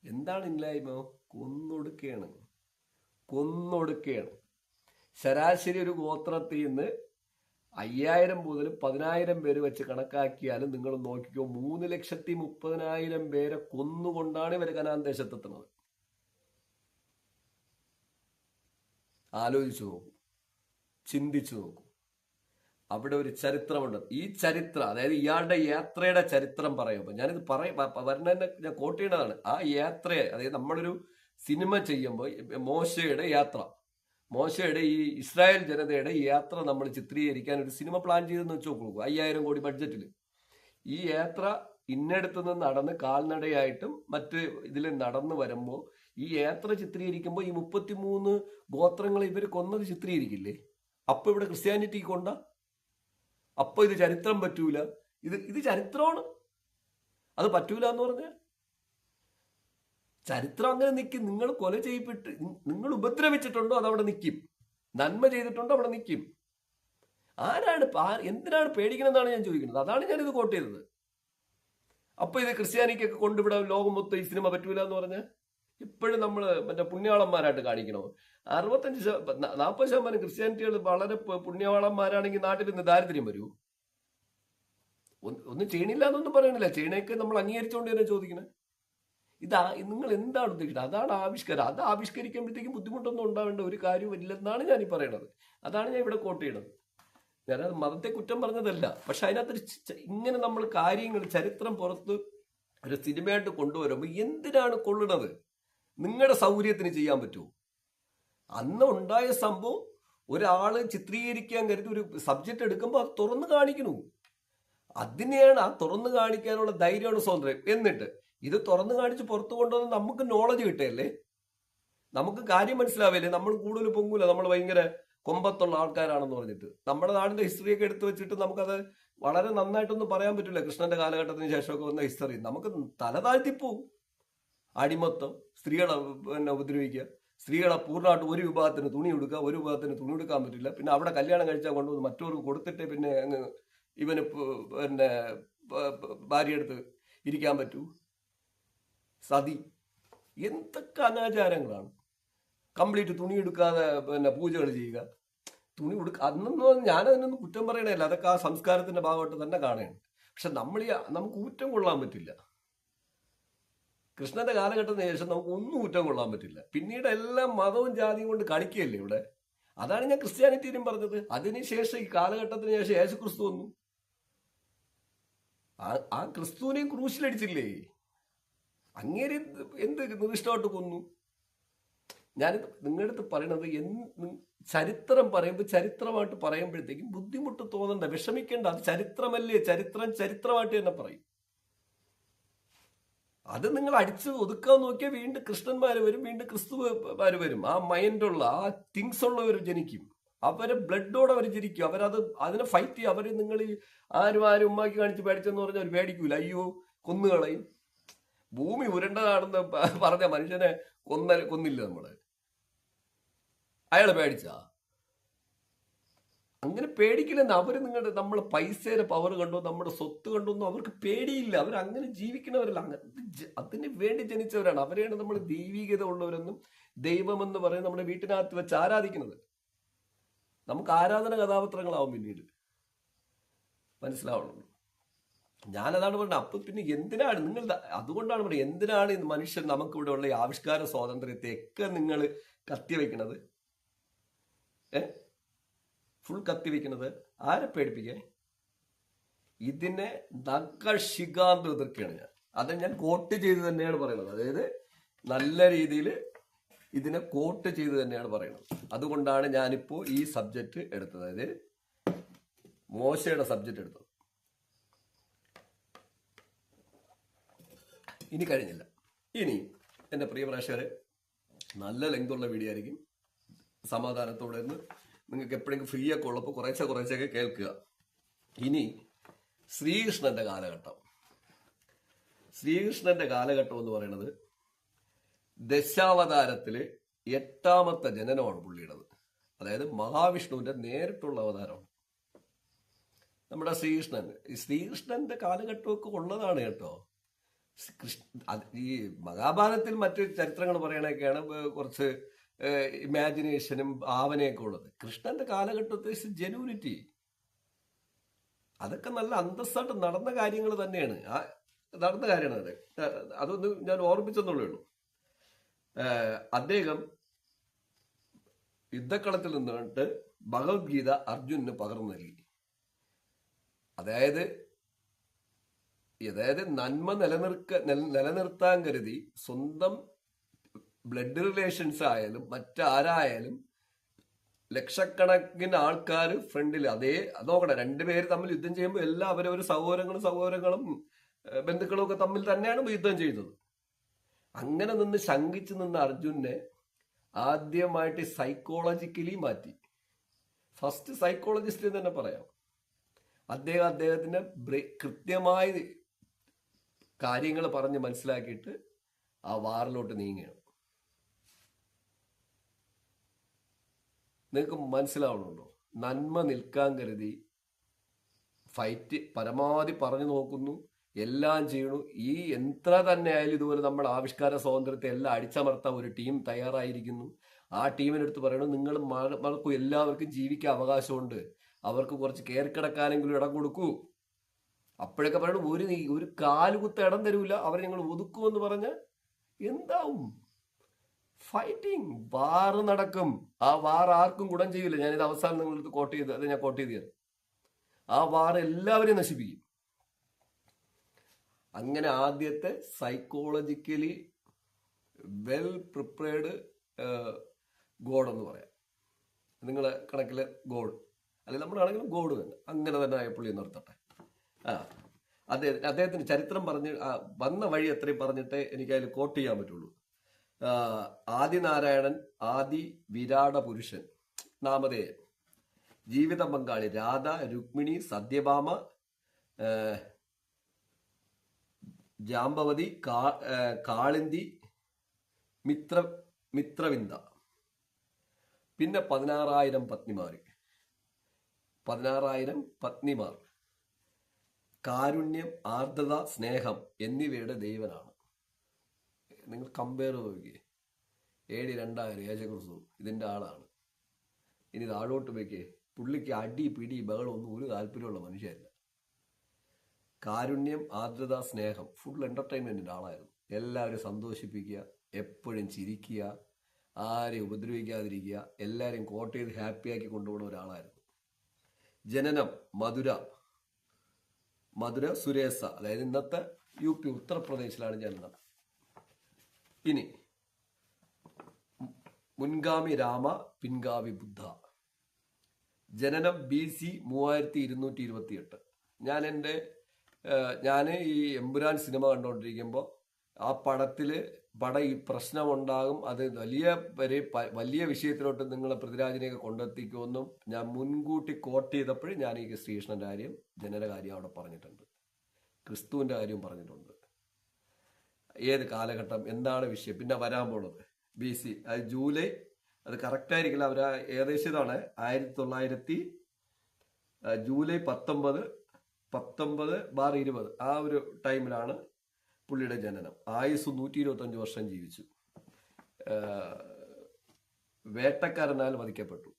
എന്താണ് ഇല്ലായ്മ? കൊന്നൊടുക്കുകയാണ്. ശരാശരി ഒരു ഗോത്രത്തിൽ നിന്ന് 5000 മുതൽ 10,000 പേര് വെച്ച് കണക്കാക്കിയാലും നിങ്ങൾ നോക്കിക്കോ, 3,30,000 പേരെ കൊന്നുകൊണ്ടാണ് ഇവർ കനാൻ ദേശത്തെത്തുന്നത്. ആലോചിച്ചു നോക്കൂ, ചിന്തിച്ചു നോക്കൂ. അവിടെ ഒരു ചരിത്രമുണ്ട്. ഈ ചരിത്രം, അതായത് ഇയാളുടെ യാത്രയുടെ ചരിത്രം പറയുമ്പോൾ ഞാനിത് വരുന്നതിനെ ഞാൻ കോട്ട് ചെയ്യണതാണ്. ആ യാത്രയെ, അതായത് നമ്മളൊരു സിനിമ ചെയ്യുമ്പോൾ മോശയുടെ ഈ ഇസ്രായേൽ ജനതയുടെ ഈ യാത്ര നമ്മൾ ചിത്രീകരിക്കാൻ ഒരു സിനിമ പ്ലാൻ ചെയ്തെന്ന് വെച്ച് നോക്കൂ, 5000 കോടി ബഡ്ജറ്റിൽ. ഈ യാത്ര ഇന്നടത്ത് നിന്ന് നടന്ന് കാൽനടയായിട്ടും മറ്റ് ഇതിൽ നടന്നു വരുമ്പോൾ ഈ യാത്ര ചിത്രീകരിക്കുമ്പോൾ ഈ 33 ഗോത്രങ്ങൾ ഇവർ കൊന്നത് ചിത്രീകരിക്കില്ലേ? അപ്പൊ ഇവിടെ ക്രിസ്ത്യാനിറ്റി അപ്പൊ ഇത് ചരിത്രം പറ്റൂല. ഇത് ചരിത്രമാണ്. അത് പറ്റൂല എന്ന് പറഞ്ഞാൽ ചരിത്രം അങ്ങനെ നിൽക്കും. നിങ്ങൾ കൊല ചെയ്യപ്പെട്ട്, നിങ്ങൾ ഉപദ്രവിച്ചിട്ടുണ്ടോ അതവിടെ നിൽക്കും. നന്മ ചെയ്തിട്ടുണ്ടോ അവിടെ നിൽക്കും. എന്തിനാണ് പേടിക്കണമെന്നാണ് ഞാൻ ചോദിക്കുന്നത്. അതാണ് ഞാനിത് കോട്ട് ചെയ്തത്. അപ്പൊ ഇത് ക്രിസ്ത്യാനിക്കൊക്കെ കൊണ്ടുവിടാൻ ലോകം മൊത്തം ഈ സിനിമ പറ്റൂല എന്ന് പറഞ്ഞാൽ ഇപ്പോഴും നമ്മൾ മറ്റേ പുണ്യാളന്മാരായിട്ട് കാണിക്കണോ? 40% ക്രിസ്ത്യാനിറ്റികൾ വളരെ പുണ്യവാളന്മാരാണെങ്കിൽ നാട്ടിൽ നിന്ന് ദാരിദ്ര്യം വരൂ? ഒന്നും ചെയ്യണില്ല എന്നൊന്നും പറയണില്ല. ചെയ്യണേക്ക് നമ്മൾ അംഗീകരിച്ചുകൊണ്ട് തന്നെ ചോദിക്കണേ. നിങ്ങൾ എന്താണ് ഉദ്ദേശിക്കുന്നത്? അതാണ് ആവിഷ്കാരം. അത് ആവിഷ്കരിക്കുമ്പോഴത്തേക്കും ബുദ്ധിമുട്ടൊന്നും ഉണ്ടാവേണ്ട ഒരു കാര്യവും ഇല്ലെന്നാണ് ഞാൻ ഈ പറയണത്. അതാണ് ഞാൻ ഇവിടെ കോട്ട് ചെയ്യണത്. ഞാനത് മതത്തെ കുറ്റം പറഞ്ഞതല്ല. പക്ഷെ അതിനകത്തൊരു ഇങ്ങനെ നമ്മൾ കാര്യങ്ങൾ, ചരിത്രം പുറത്ത് ഒരു സിനിമയായിട്ട് കൊണ്ടുവരുമ്പോൾ എന്തിനാണ് കൊള്ളുന്നത്? നിങ്ങളുടെ സൗകര്യത്തിന് ചെയ്യാൻ പറ്റുമോ? അന്ന് ഉണ്ടായ സംഭവം ഒരാള് ചിത്രീകരിക്കാൻ കരുതി ഒരു സബ്ജക്റ്റ് എടുക്കുമ്പോൾ അത് തുറന്നു കാണിക്കണു. അതിനെയാണ് ആ തുറന്നു കാണിക്കാനുള്ള ധൈര്യമാണ് സ്വാതന്ത്ര്യം. എന്നിട്ട് ഇത് തുറന്നു കാണിച്ച് പുറത്തു കൊണ്ടുവന്ന് നമുക്ക് നോളജ് കിട്ടുകയല്ലേ, നമുക്ക് കാര്യം മനസ്സിലാവില്ലേ? നമ്മൾ കൂടുതൽ പൊങ്ങൂല, നമ്മൾ ഭയങ്കര കൊമ്പത്തുള്ള ആൾക്കാരാണെന്ന് പറഞ്ഞിട്ട്. നമ്മുടെ നാടിന്റെ ഹിസ്റ്ററിയൊക്കെ എടുത്തു വെച്ചിട്ട് നമുക്കത് വളരെ നന്നായിട്ടൊന്നും പറയാൻ പറ്റില്ല. കൃഷ്ണന്റെ കാലഘട്ടത്തിന് ശേഷമൊക്കെ വന്ന ഹിസ്റ്ററി നമുക്ക് തല താഴ്ത്തിപ്പോവും. അടിമത്തം, സ്ത്രീകളെ ഉപദ്രവിക്കുക, സ്ത്രീകളെ പൂർണ്ണമായിട്ട് ഒരു വിഭാഗത്തിന് തുണി കൊടുക്കുക, ഒരു വിഭാഗത്തിന് തുണി കൊടുക്കാൻ പറ്റില്ല. പിന്നെ അവിടെ കല്യാണം കഴിച്ചാൽ കൊണ്ടുവന്ന് മറ്റവർക്ക് കൊടുത്തിട്ട് പിന്നെ അങ്ങ് ഇവന് ഭാര്യയെടുത്ത് ഇരിക്കാൻ പറ്റൂ. സതി, എന്തൊക്കെ അനാചാരങ്ങളാണ്. കംപ്ലീറ്റ് തുണി എടുക്കാതെ പൂജകൾ ചെയ്യുക. തുണി അന്നൊന്നും ഞാനതിനൊന്നും കുറ്റം പറയണല്ല, അതൊക്കെ ആ സംസ്കാരത്തിന്റെ ഭാഗമായിട്ട് തന്നെ കാണുകയാണ്. പക്ഷെ നമുക്ക് ഊറ്റം കൊള്ളാൻ പറ്റില്ല. കൃഷ്ണന്റെ കാലഘട്ടത്തിന് ശേഷം നമുക്ക് ഒന്നും ഊറ്റം കൊള്ളാൻ പറ്റില്ല. പിന്നീട് എല്ലാം മതവും ജാതിയും കൊണ്ട് കളിക്കുകയല്ലേ ഇവിടെ. അതാണ് ഞാൻ ക്രിസ്ത്യാനിറ്റിയിലും പറഞ്ഞത്. അതിനുശേഷം ഈ കാലഘട്ടത്തിന് ശേഷം യേശുക്രിസ്തു വന്നു. ആ ക്രിസ്തുവിനെയും ക്രൂശിലടിച്ചില്ലേ? അങ്ങേരെ എന്ത് നിർദ്ദിഷ്ടമായിട്ട് കൊന്നു? ഞാൻ നിങ്ങളുടെ അടുത്ത് പറയണത്, ചരിത്രം പറയുമ്പോൾ ചരിത്രമായിട്ട് പറയുമ്പോഴത്തേക്കും ബുദ്ധിമുട്ട് തോന്നണ്ട, വിഷമിക്കേണ്ട. അത് ചരിത്രമല്ലേ, ചരിത്രമായിട്ട് തന്നെ പറയും. അത് നിങ്ങൾ അടിച്ച് ഒതുക്കാൻ നോക്കിയാൽ വീണ്ടും കൃഷ്ണന്മാർ വരും, വീണ്ടും ക്രിസ്തുമാർ വരും. ആ മൈൻഡുള്ള, ആ തിങ്സ് ഉള്ളവർ ജനിക്കും. അവരെ ബ്ലഡോടെ അവർ ചിരിക്കും. അവരത് അതിനെ ഫൈറ്റ് ചെയ്യും. അവർ നിങ്ങൾ ആരും ഉമ്മാക്കി കാണിച്ച് പേടിച്ചെന്ന് പറഞ്ഞാൽ അവർ പേടിക്കൂല. അയ്യോ കൊന്നുകളയും. ഭൂമി ഉരുണ്ടതാണെന്ന് പറഞ്ഞ മനുഷ്യനെ കൊന്നില്ല നമ്മള്. അയാളെ പേടിച്ചാ? അങ്ങനെ പേടിക്കില്ലെന്ന്. അവര് നമ്മളെ പൈസയുടെ പവർ കണ്ടോ, നമ്മുടെ സ്വത്ത് കണ്ടോന്നും അവർക്ക് പേടിയില്ല. അവർ അങ്ങനെ ജീവിക്കുന്നവരല്ല. അതിന് വേണ്ടി ജനിച്ചവരാണ്. അവരെയാണ് നമ്മൾ ദൈവികത ഉള്ളവരെന്നും ദൈവമെന്ന് പറയും നമ്മുടെ വീട്ടിനകത്ത് വെച്ച് ആരാധിക്കുന്നത്. നമുക്ക് ആരാധന കഥാപാത്രങ്ങളാവും പിന്നീട്. മനസ്സിലാവുള്ളൂ. ഞാനതാണ് പറഞ്ഞത്. അപ്പൊ പിന്നെ എന്തിനാണ് നിങ്ങൾ, അതുകൊണ്ടാണ് പറയുന്നത്, എന്തിനാണ് മനുഷ്യൻ നമുക്കിവിടെ ഉള്ള ഈ ആവിഷ്കാര സ്വാതന്ത്ര്യത്തെ ഒക്കെ നിങ്ങൾ കത്തിവെക്കണത്? ഫുൾ കത്തിവെക്കുന്നത് ആരെ പേടിപ്പിക്കാൻ? ഇതിനെ നഖശിഖാന്ത് എതിർക്കുകയാണ് ഞാൻ. അത് ഞാൻ കോട്ട് ചെയ്ത് തന്നെയാണ് പറയുന്നത്. അതായത് നല്ല രീതിയിൽ ഇതിനെ കോട്ട് ചെയ്ത് തന്നെയാണ് പറയുന്നത്. അതുകൊണ്ടാണ് ഞാനിപ്പോ ഈ സബ്ജക്റ്റ് എടുത്തത്, അതായത് മോശയുടെ സബ്ജക്റ്റ് എടുത്തത്. ഇനി കഴിഞ്ഞില്ല. ഇനി എൻ്റെ പ്രിയ പ്രേക്ഷകരെ, നല്ല ലെങ്തുള്ള വീഡിയോ ആയിരിക്കും. സമാധാനത്തോടെ നിന്ന് നിങ്ങൾക്ക് എപ്പോഴെങ്കിലും ഫ്രീ ഒക്കെ ഉള്ളപ്പോൾ കുറേശ്ശൊക്കെ കേൾക്കുക. ഇനി ശ്രീകൃഷ്ണന്റെ കാലഘട്ടം. ശ്രീകൃഷ്ണന്റെ കാലഘട്ടം എന്ന് പറയുന്നത് ദശാവതാരത്തില് 8ാമത്തെ ജനനമാണ് പുള്ളിയുടേത്. അതായത് മഹാവിഷ്ണുവിന്റെ നേരിട്ടുള്ള അവതാരമാണ് നമ്മുടെ ശ്രീകൃഷ്ണൻ. ഈ ശ്രീകൃഷ്ണന്റെ കാലഘട്ടമൊക്കെ ഉള്ളതാണ് കേട്ടോ. ഈ മഹാഭാരതത്തിൽ മറ്റു ചരിത്രങ്ങൾ പറയണൊക്കെയാണ് കുറച്ച് ഇമാജിനേഷനും ഭാവനയൊക്കെ ഉള്ളത്. കൃഷ്ണന്റെ കാലഘട്ടത്തിൽ ജെന്യൂനിറ്റി, അതൊക്കെ നല്ല അന്തസ്സായിട്ട് നടന്ന കാര്യങ്ങൾ തന്നെയാണ്. നടന്ന കാര്യമാണ്. അതൊന്ന് ഞാൻ ഓർമ്മിച്ചെന്നുള്ളേ ഉള്ളൂ. അദ്ദേഹം യുദ്ധക്കളത്തിൽ നിന്നിട്ട് ഭഗവത്ഗീത അർജുനന് പകർന്നു നൽകി. അതായത് നന്മ നിലനിർത്താൻ കരുതി സ്വന്തം ബ്ലഡ് റിലേഷൻസ് ആയാലും മറ്റാരായാലും ലക്ഷക്കണക്കിന് ആൾക്കാർ ഫ്രണ്ടിൽ നോക്കട്ടെ, രണ്ടുപേര് തമ്മിൽ യുദ്ധം ചെയ്യുമ്പോൾ എല്ലാം അവരവർ സഹോദരങ്ങളും ബന്ധുക്കളും ഒക്കെ തമ്മിൽ തന്നെയാണ് യുദ്ധം ചെയ്യുന്നത്. അങ്ങനെ നിന്ന് ശങ്കിച്ചു നിന്ന അർജുനെ ആദ്യമായിട്ട് സൈക്കോളജിക്കലി മാറ്റി. ഫസ്റ്റ് സൈക്കോളജിസ്റ്റ് എന്ന് തന്നെ പറയാം. അദ്ദേഹത്തിന് കൃത്യമായി കാര്യങ്ങൾ പറഞ്ഞ് മനസ്സിലാക്കിയിട്ട് ആ വാറിലോട്ട് നീങ്ങുകയാണ്. നിങ്ങൾക്ക് മനസ്സിലാവണുണ്ടോ? നന്മ നിൽക്കാൻ കരുതി ഫൈറ്റ് പരമാവധി പറഞ്ഞു നോക്കുന്നു, എല്ലാം ചെയ്യണു. ഈ എത്ര തന്നെ ആയാലും ഇതുപോലെ നമ്മൾ ആവിഷ്കാര സ്വാതന്ത്ര്യത്തെ എല്ലാം അടിച്ചമർത്താൻ ഒരു ടീം തയ്യാറായിരിക്കുന്നു. ആ ടീമിനടുത്ത് പറയണു, നിങ്ങൾ മറക്കൂ, എല്ലാവർക്കും ജീവിക്കാൻ അവകാശമുണ്ട്, അവർക്ക് കുറച്ച് കയറിക്കിടക്കാനെങ്കിലും ഇടം കൊടുക്കൂ. അപ്പോഴൊക്കെ പറയണു, ഒരു കാലുകുത്ത ഇടം തരൂല, അവരെ ഞങ്ങൾ ഒതുക്കുമെന്ന് പറഞ്ഞ എന്താവും? ഫൈറ്റിംഗ്, വാറ് നടക്കും. ആ വാർ ആർക്കും ഗുണം ചെയ്യില്ല. ഞാനിത് അവസാനം നിങ്ങളടുത്ത് കോട്ട് ചെയ്ത് ആ വാർ എല്ലാവരെയും നശിപ്പിക്കും. അങ്ങനെ ആദ്യത്തെ സൈക്കോളജിക്കലി വെൽ പ്രിപ്പയർഡ് ഗോഡ് എന്ന് പറയാം. നിങ്ങളെ കണക്കിലെ ഗോഡ്, അല്ലെങ്കിൽ നമ്മുടെ ആണെങ്കിലും ഗോഡ് തന്നെ, അങ്ങനെ തന്നെ ആയപ്പുള്ളി നിർത്തട്ടെ. അദ്ദേഹത്തിന് ചരിത്രം പറഞ്ഞ് വന്ന വഴി അത്രയും പറഞ്ഞിട്ടേ എനിക്ക് അതിൽ കോട്ട് ചെയ്യാൻ പറ്റുള്ളൂ. ആദിനാരായണൻ, ആദി വിരാട പുരുഷൻ, നാമധേയൻ, ജീവിത പങ്കാളി രാധ, രുക്മിണി, സത്യഭാമ, ജാമ്പവതി, കാളിന്തി, മിത്രവിന്ദ, പിന്നെ 16,000 പത്നിമാർ, കാരുണ്യം, ആർദ്രത, സ്നേഹം എന്നിവയുടെ ദൈവനാണ്. നിങ്ങൾ കമ്പയർ നോക്കിയേ. AD 2000 യേശുക്രിസ്തു ഇതിന്റെ ആളാണ്. ഇനി താഴോട്ട് പോയിക്കേ, പുള്ളിക്ക് അടി പിടി ബഹളം ഒന്നും ഒരു താല്പര്യമുള്ള മനുഷ്യരല്ല. കാരുണ്യം, ആർദ്രത, സ്നേഹം, ഫുൾ എന്റർടൈൻമെന്റിന്റെ ആളായിരുന്നു. എല്ലാവരും സന്തോഷിപ്പിക്കുക, എപ്പോഴും ചിരിക്കുക, ആരെയും ഉപദ്രവിക്കാതിരിക്കുക, എല്ലാവരെയും കോട്ട് ചെയ്ത് ഹാപ്പിയാക്കി കൊണ്ടുപോകുന്ന ഒരാളായിരുന്നു. ജനനം മധുര സുരേസ, അതായത് ഇന്നത്തെ UP ഉത്തർപ്രദേശിലാണ് ജനനം. ഇനി മുൻഗാമി രാമ, പിൻഗാമി ബുദ്ധ. ജനനം BC 3228. ഞാൻ ഈ എമ്പുരാൻ സിനിമ കണ്ടുകൊണ്ടിരിക്കുമ്പോൾ ആ പടത്തില് ഈ പ്രശ്നമുണ്ടാകും, അത് വലിയ വിഷയത്തിലോട്ട് നിങ്ങളെ പൃഥ്വിരാജിനെയൊക്കെ കൊണ്ടെത്തിക്കുമെന്നും ഞാൻ മുൻകൂട്ടി കോട്ട് ചെയ്തപ്പോഴും ഞാൻ ഈ ശ്രീകൃഷ്ണന്റെ കാര്യം, ജനന കാര്യം അവിടെ പറഞ്ഞിട്ടുണ്ട്, ക്രിസ്തുവിന്റെ കാര്യവും പറഞ്ഞിട്ടുണ്ട്. ഏത് കാലഘട്ടം, എന്താണ് വിഷയം, പിന്നെ വരാൻ പോണത് BC, അത് ജൂലൈ, അത് കറക്റ്റായിരിക്കില്ല, അവർ ഏകദേശം ഇതാണ് 1900 ജൂലൈ 19/20 ആ ഒരു ടൈമിലാണ് പുള്ളിയുടെ ജനനം. ആയുസ് 125 വർഷം ജീവിച്ചു. വേട്ടക്കാരനാൽ വധിക്കപ്പെട്ടു.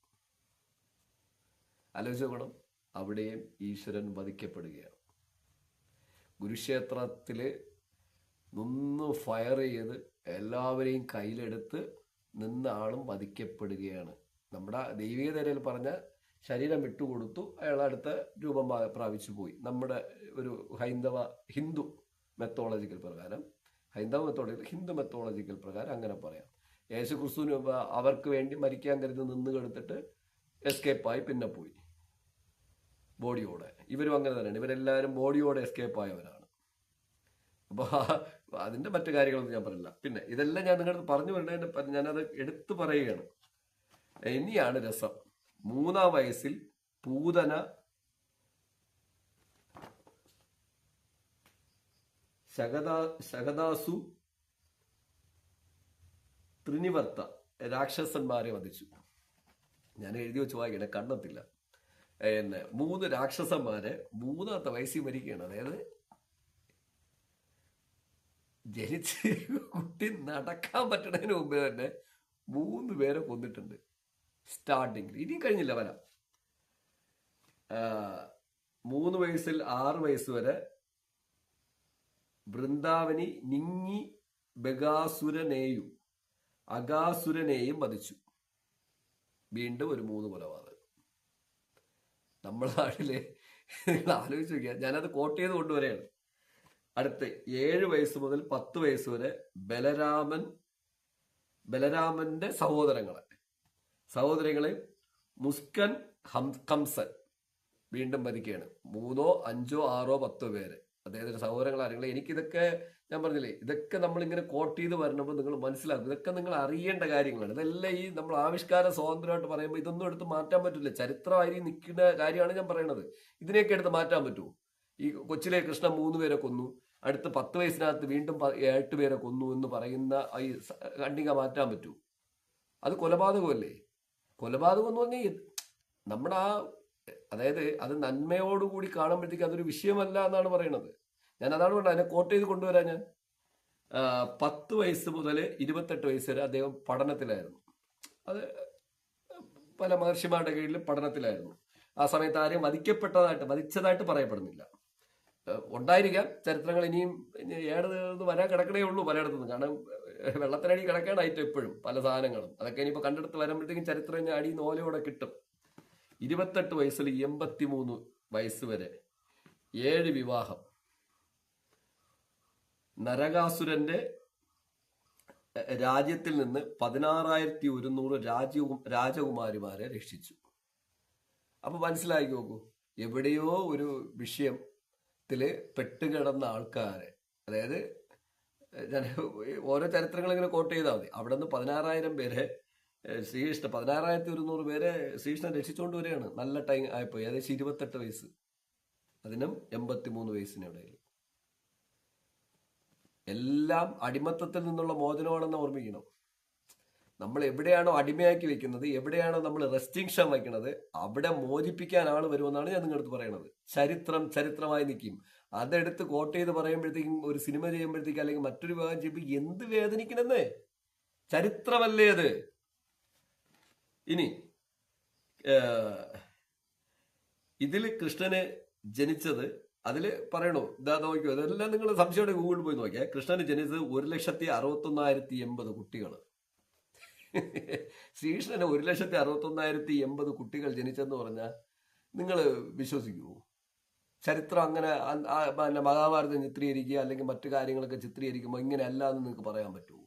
ആലോചിച്ച് നോക്കണം, അവിടെയും ഈശ്വരൻ വധിക്കപ്പെടുകയാണ്. കുരുക്ഷേത്രത്തില് നിന്ന് ഫയർ ചെയ്ത് എല്ലാവരെയും കയ്യിലെടുത്ത് നിന്ന ആളും വധിക്കപ്പെടുകയാണ്. നമ്മുടെ ദൈവിക നിലയിൽ പറഞ്ഞ ശരീരം വിട്ടുകൊടുത്തു, അയാൾ അടുത്ത രൂപം പ്രാപിച്ചു പോയി. നമ്മുടെ ഒരു ഹിന്ദു മെത്തോളജിക്കൽ പ്രകാരം, ഹിന്ദു മെത്തോളജിക്കൽ പ്രകാരം അങ്ങനെ പറയാം. യേശു ക്രിസ്തുവിന് അവർക്ക് വേണ്ടി മരിക്കാൻ കരുതി നിന്ന് കെടുത്തിട്ട് എസ്കേപ്പായി പിന്നെ പോയി ബോഡിയോടെ. ഇവരും അങ്ങനെ തന്നെയാണ്, ഇവരെല്ലാവരും ബോഡിയോടെ എസ്കേപ്പായവരാണ്. അപ്പോൾ അതിന്റെ മറ്റു കാര്യങ്ങളൊന്നും ഞാൻ പറയില്ല. പിന്നെ ഇതെല്ലാം ഞാൻ നിങ്ങളുടെ പറഞ്ഞു വരേണ്ടതിന്റെ ഞാനത് എടുത്തു പറയുകയാണ്. ഇനിയാണ് രസം. 3-ാം വയസ്സിൽ പൂതന ശകദാസു ത്രിനിവർത്ത രാക്ഷസന്മാരെ വധിച്ചു. ഞാൻ എഴുതി വെച്ച് വായിക്കണേ, കണ്ടെത്തില്ല. 3 രാക്ഷസന്മാരെ 3-ാമത്തെ വയസ്സിൽ മരിക്കുകയാണ്. അതായത് ജനിച്ച് കുട്ടി നടക്കാൻ പറ്റുന്നതിന് മുമ്പേ തന്നെ 3 പേരെ കൊന്നിട്ടുണ്ട് സ്റ്റാർട്ടിങ്ങിൽ. ഇനി കഴിഞ്ഞില്ല, വരാം. 3 വയസ്സിൽ 6 വയസ്സ് വരെ വൃന്ദാവനി നിങ്ങി അഗാസുരനെയും വധിച്ചു. വീണ്ടും ഒരു 3 കൊലപാതകം. നമ്മളെ നാട്ടിലെ ആലോചിച്ച് നോക്കിയാൽ, ഞാനത് കോട്ട് ചെയ്ത് കൊണ്ടുവരികയാണ്. അടുത്ത് 7 വയസ്സ് മുതൽ 10 വയസ്സ് വരെ ബലരാമന്റെ സഹോദരങ്ങളെ മുസ്കൻ കംസൻ വീണ്ടും വധിക്കുകയാണ്. 3, 5, 6, 10 പേര് അദ്ദേഹത്തിന്റെ സഹോദരങ്ങൾ ആരെങ്കിലും. എനിക്കിതൊക്കെ ഞാൻ പറഞ്ഞില്ലേ, ഇതൊക്കെ നമ്മളിങ്ങനെ കോട്ട് ചെയ്ത് വരണപ്പോൾ നിങ്ങൾ മനസ്സിലാക്കും, ഇതൊക്കെ നിങ്ങൾ അറിയേണ്ട കാര്യങ്ങളാണ്. ഇതെല്ലാം ഈ നമ്മൾ ആവിഷ്കാര സ്വാതന്ത്ര്യമായിട്ട് പറയുമ്പോൾ ഇതൊന്നും എടുത്ത് മാറ്റാൻ പറ്റില്ല. ചരിത്രമായി നിൽക്കുന്ന കാര്യമാണ് ഞാൻ പറയുന്നത്. ഇതിനെയൊക്കെ എടുത്ത് മാറ്റാൻ പറ്റുമോ? ഈ കൊച്ചിലെ കൃഷ്ണൻ 3 പേരെ കൊന്നു, അടുത്ത 10 വയസ്സിനകത്ത് വീണ്ടും 8 പേരെ കൊന്നു എന്ന് പറയുന്ന ഈ ഖണ്ഡിക മാറ്റാൻ പറ്റൂ? അത് കൊലപാതകമല്ലേ? കൊലപാതകം എന്ന് പറഞ്ഞാൽ നമ്മുടെ അതായത് അത് നന്മയോടുകൂടി കാണുമ്പോഴത്തേക്ക് അതൊരു വിഷയമല്ല എന്നാണ് പറയുന്നത്. ഞാൻ അതാണ് പറഞ്ഞത്, അതിനെ കോട്ട് ചെയ്ത് കൊണ്ടുവരാൻ. ഞാൻ 10 വയസ്സ് മുതൽ 28 വയസ്സ് വരെ അദ്ദേഹം പഠനത്തിലായിരുന്നു. അത് പല മഹർഷിമാരുടെ കീഴിൽ പഠനത്തിലായിരുന്നു. ആ സമയത്ത് ആരെയും വധിച്ചതായിട്ട് പറയപ്പെടുന്നില്ല. ഉണ്ടായിരിക്കാം ചരിത്രങ്ങൾ, ഇനിയും വരാൻ കിടക്കണേ ഉള്ളൂ പലയിടത്തുനിന്ന്. കാരണം വെള്ളത്തിനടി കിടക്കാനായിട്ട് എപ്പോഴും പല സാധനങ്ങളും. അതൊക്കെ ഇനിയിപ്പോൾ കണ്ടെടുത്ത് വരുമ്പോഴത്തേക്കും ചരിത്രം അടിയിൽ ഓലയോടെ കിട്ടും. 28 വയസ്സിൽ 83 വയസ്സ് വരെ 7 വിവാഹം. നരകാസുരന്റെ രാജ്യത്തിൽ നിന്ന് 16,100 രാജകുമാരിമാരെ രക്ഷിച്ചു. അപ്പൊ മനസ്സിലാക്കി നോക്കൂ, എവിടെയോ ഒരു വിഷയത്തില് പെട്ടുകിടന്ന ആൾക്കാരെ, അതായത് ഞാൻ ഓരോ ചരിത്രങ്ങൾ ഇങ്ങനെ കോട്ട് ചെയ്താൽ മതി. അവിടെ നിന്ന് 16,000 പേരെ 16,100 പേരെ ശ്രീകൃഷ്ണൻ രക്ഷിച്ചുകൊണ്ട് വരികയാണ്. നല്ല ടൈം ആയപ്പോ ഏകദേശം 28 വയസ്സ്, അതിനും 83 വയസ്സിനിടയിൽ. എല്ലാം അടിമത്തത്തിൽ നിന്നുള്ള മോചനമാണെന്ന് ഓർമ്മിക്കണം. നമ്മൾ എവിടെയാണോ അടിമയാക്കി വെക്കുന്നത്, എവിടെയാണോ നമ്മൾ റെസ്ട്രിക്ഷൻ വയ്ക്കുന്നത്, അവിടെ മോചിപ്പിക്കാൻ ആൾ വരുമെന്നാണ് ഞാൻ നിങ്ങളടുത്ത് പറയുന്നത്. ചരിത്രമായി നിൽക്കും. അതെടുത്ത് കോട്ട് ചെയ്ത് പറയുമ്പോഴത്തേക്കും, ഒരു സിനിമ ചെയ്യുമ്പോഴത്തേക്കും അല്ലെങ്കിൽ മറ്റൊരു വിഭാഗം ചെയ്യുമ്പോൾ എന്ത് വേദനിക്കണമെന്നേ? ചരിത്രമല്ലേ അത്? ഇനി ഇതിൽ കൃഷ്ണന് ജനിച്ചത്, അതിൽ പറയണോ, ഇതാ നോക്കിയോ, അതെല്ലാം നിങ്ങൾ സംശയത്തോടെ ഗൂഗിളിൽ പോയി നോക്കിയാൽ കൃഷ്ണന് ജനിച്ചത് 1,61,080 കുട്ടികൾ. ശ്രീകൃഷ്ണന് 1,61,080 കുട്ടികൾ ജനിച്ചെന്ന് പറഞ്ഞാൽ നിങ്ങൾ വിശ്വസിക്കുമോ? ചരിത്രം അങ്ങനെ മഹാഭാരതം ചിത്രീകരിക്കുക അല്ലെങ്കിൽ മറ്റു കാര്യങ്ങളൊക്കെ ചിത്രീകരിക്കുമ്പോൾ ഇങ്ങനെ അല്ലാന്ന് നിങ്ങൾക്ക് പറയാൻ പറ്റുമോ?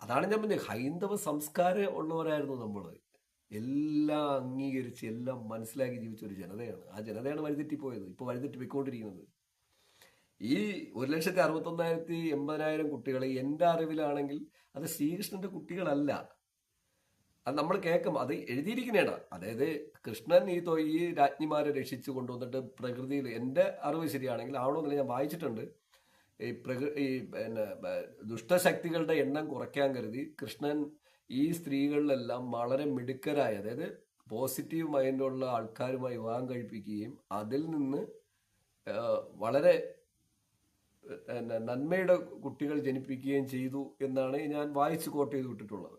അതാണ് ഞാൻ പറഞ്ഞത്, ഹൈന്ദവ സംസ്കാരം ഉള്ളവരായിരുന്നു നമ്മൾ. എല്ലാം അംഗീകരിച്ച് എല്ലാം മനസ്സിലാക്കി ജീവിച്ച ഒരു ജനതയാണ്. ആ ജനതയാണ് വഴിതെറ്റിപ്പോയത്, ഇപ്പോൾ വഴിതെറ്റി പോയിക്കൊണ്ടിരിക്കുന്നത്. ഈ 1,61,80,000 കുട്ടികൾ എൻ്റെ അറിവിലാണെങ്കിൽ അത് ശ്രീകൃഷ്ണന്റെ കുട്ടികളല്ല. അത് നമ്മൾ കേൾക്കും, അത് എഴുതിയിരിക്കുന്നതാണ്. അതായത് കൃഷ്ണൻ ഈ രാജ്ഞിമാരെ രക്ഷിച്ചു കൊണ്ടുവന്നിട്ട് പ്രകൃതിയിൽ, എൻ്റെ അറിവ് ശരിയാണെങ്കിൽ ആവണമെന്നില്ല, ഞാൻ വായിച്ചിട്ടുണ്ട്, ഈ പിന്നെ ദുഷ്ടശക്തികളുടെ എണ്ണം കുറയ്ക്കാൻ കരുതി കൃഷ്ണൻ ഈ സ്ത്രീകളിലെല്ലാം വളരെ മിടുക്കരായ, അതായത് പോസിറ്റീവ് മൈൻഡുള്ള ആൾക്കാരുമായി വിവാഹം കഴിപ്പിക്കുകയും അതിൽ നിന്ന് വളരെ നന്മയുടെ കുട്ടികൾ ജനിപ്പിക്കുകയും ചെയ്തു എന്നാണ് ഞാൻ വായിച്ച് കോട്ട് ചെയ്ത് വിട്ടിട്ടുള്ളത്.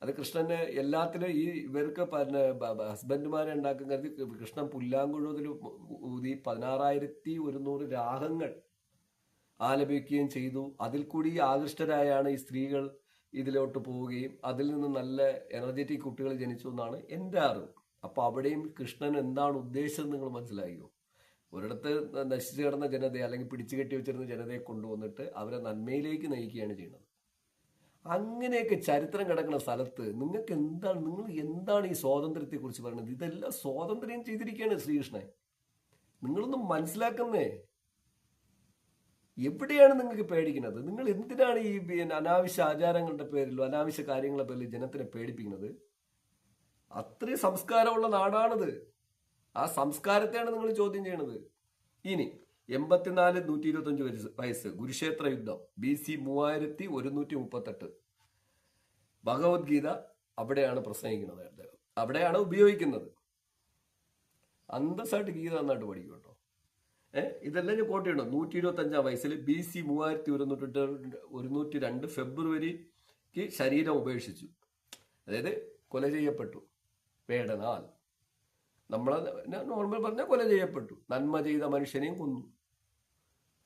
അത് കൃഷ്ണന് എല്ലാത്തിലും ഇവർക്ക് ഹസ്ബൻഡുമാരെ ഉണ്ടാക്കാൻ കരുതി കൃഷ്ണൻ പുല്ലാങ്കുഴത്തിൽ ഊതി 16,100 രാഗങ്ങൾ ആലപിക്കുകയും ചെയ്തു. അതിൽ കൂടി ആകൃഷ്ടരായാണ് ഈ സ്ത്രീകൾ ഇതിലോട്ട് പോവുകയും അതിൽ നിന്ന് നല്ല എനർജറ്റിക് കുട്ടികൾ ജനിച്ചു എന്നാണ് എൻ്റെ അറിവ്. അപ്പൊ അവിടെയും കൃഷ്ണൻ എന്താണ് ഉദ്ദേശം നിങ്ങൾ മനസ്സിലായോ? ഒരിടത്ത് നശിച്ചു കിടന്ന ജനതയെ അല്ലെങ്കിൽ പിടിച്ചു കെട്ടി വെച്ചിരുന്ന ജനതയെ കൊണ്ടുവന്നിട്ട് അവരെ നന്മയിലേക്ക് നയിക്കുകയാണ് ചെയ്യുന്നത്. അങ്ങനെയൊക്കെ ചരിത്രം കിടക്കുന്ന സ്ഥലത്ത് നിങ്ങൾ എന്താണ് ഈ സ്വാതന്ത്ര്യത്തെ കുറിച്ച് പറയുന്നത്? ഇതെല്ലാം സ്വാതന്ത്ര്യം ചെയ്തിരിക്കുകയാണ് ശ്രീകൃഷ്ണൻ. നിങ്ങളൊന്നും മനസ്സിലാക്കുന്നേ. എവിടെയാണ് നിങ്ങൾക്ക് പേടിക്കുന്നത്? നിങ്ങൾ എന്തിനാണ് ഈ അനാവശ്യ ആചാരങ്ങളുടെ പേരിലോ അനാവശ്യ കാര്യങ്ങളുടെ പേരിൽ ജനത്തിനെ പേടിപ്പിക്കുന്നത്? അത്രയും സംസ്കാരമുള്ള നാടാണിത്. ആ സംസ്കാരത്തെയാണ് നിങ്ങൾ ചോദ്യം ചെയ്യണത്. ഇനി 84-125 വയസ്സ് കുരുക്ഷേത്ര യുദ്ധം BC 3138. ഭഗവത്ഗീത അവിടെയാണ് പ്രസംഗിക്കുന്നത്. അദ്ദേഹം അവിടെയാണ് ഉപയോഗിക്കുന്നത്. അന്തസ്സായിട്ട് ഗീത നന്നായിട്ട് പഠിക്കും കേട്ടോ. ഇതെല്ലാം ഞാൻ കോട്ട് ചെയ്യണം. 125 വയസ്സിൽ BC 3102 ഫെബ്രുവരിക്ക് ശരീരം ഉപേക്ഷിച്ചു. അതായത് കൊല ചെയ്യപ്പെട്ടു. വേടനാൽ നമ്മളെ നോർമൽ പറഞ്ഞാൽ കൊല ചെയ്യപ്പെട്ടു. നന്മ ചെയ്ത മനുഷ്യനെയും കൊന്നു.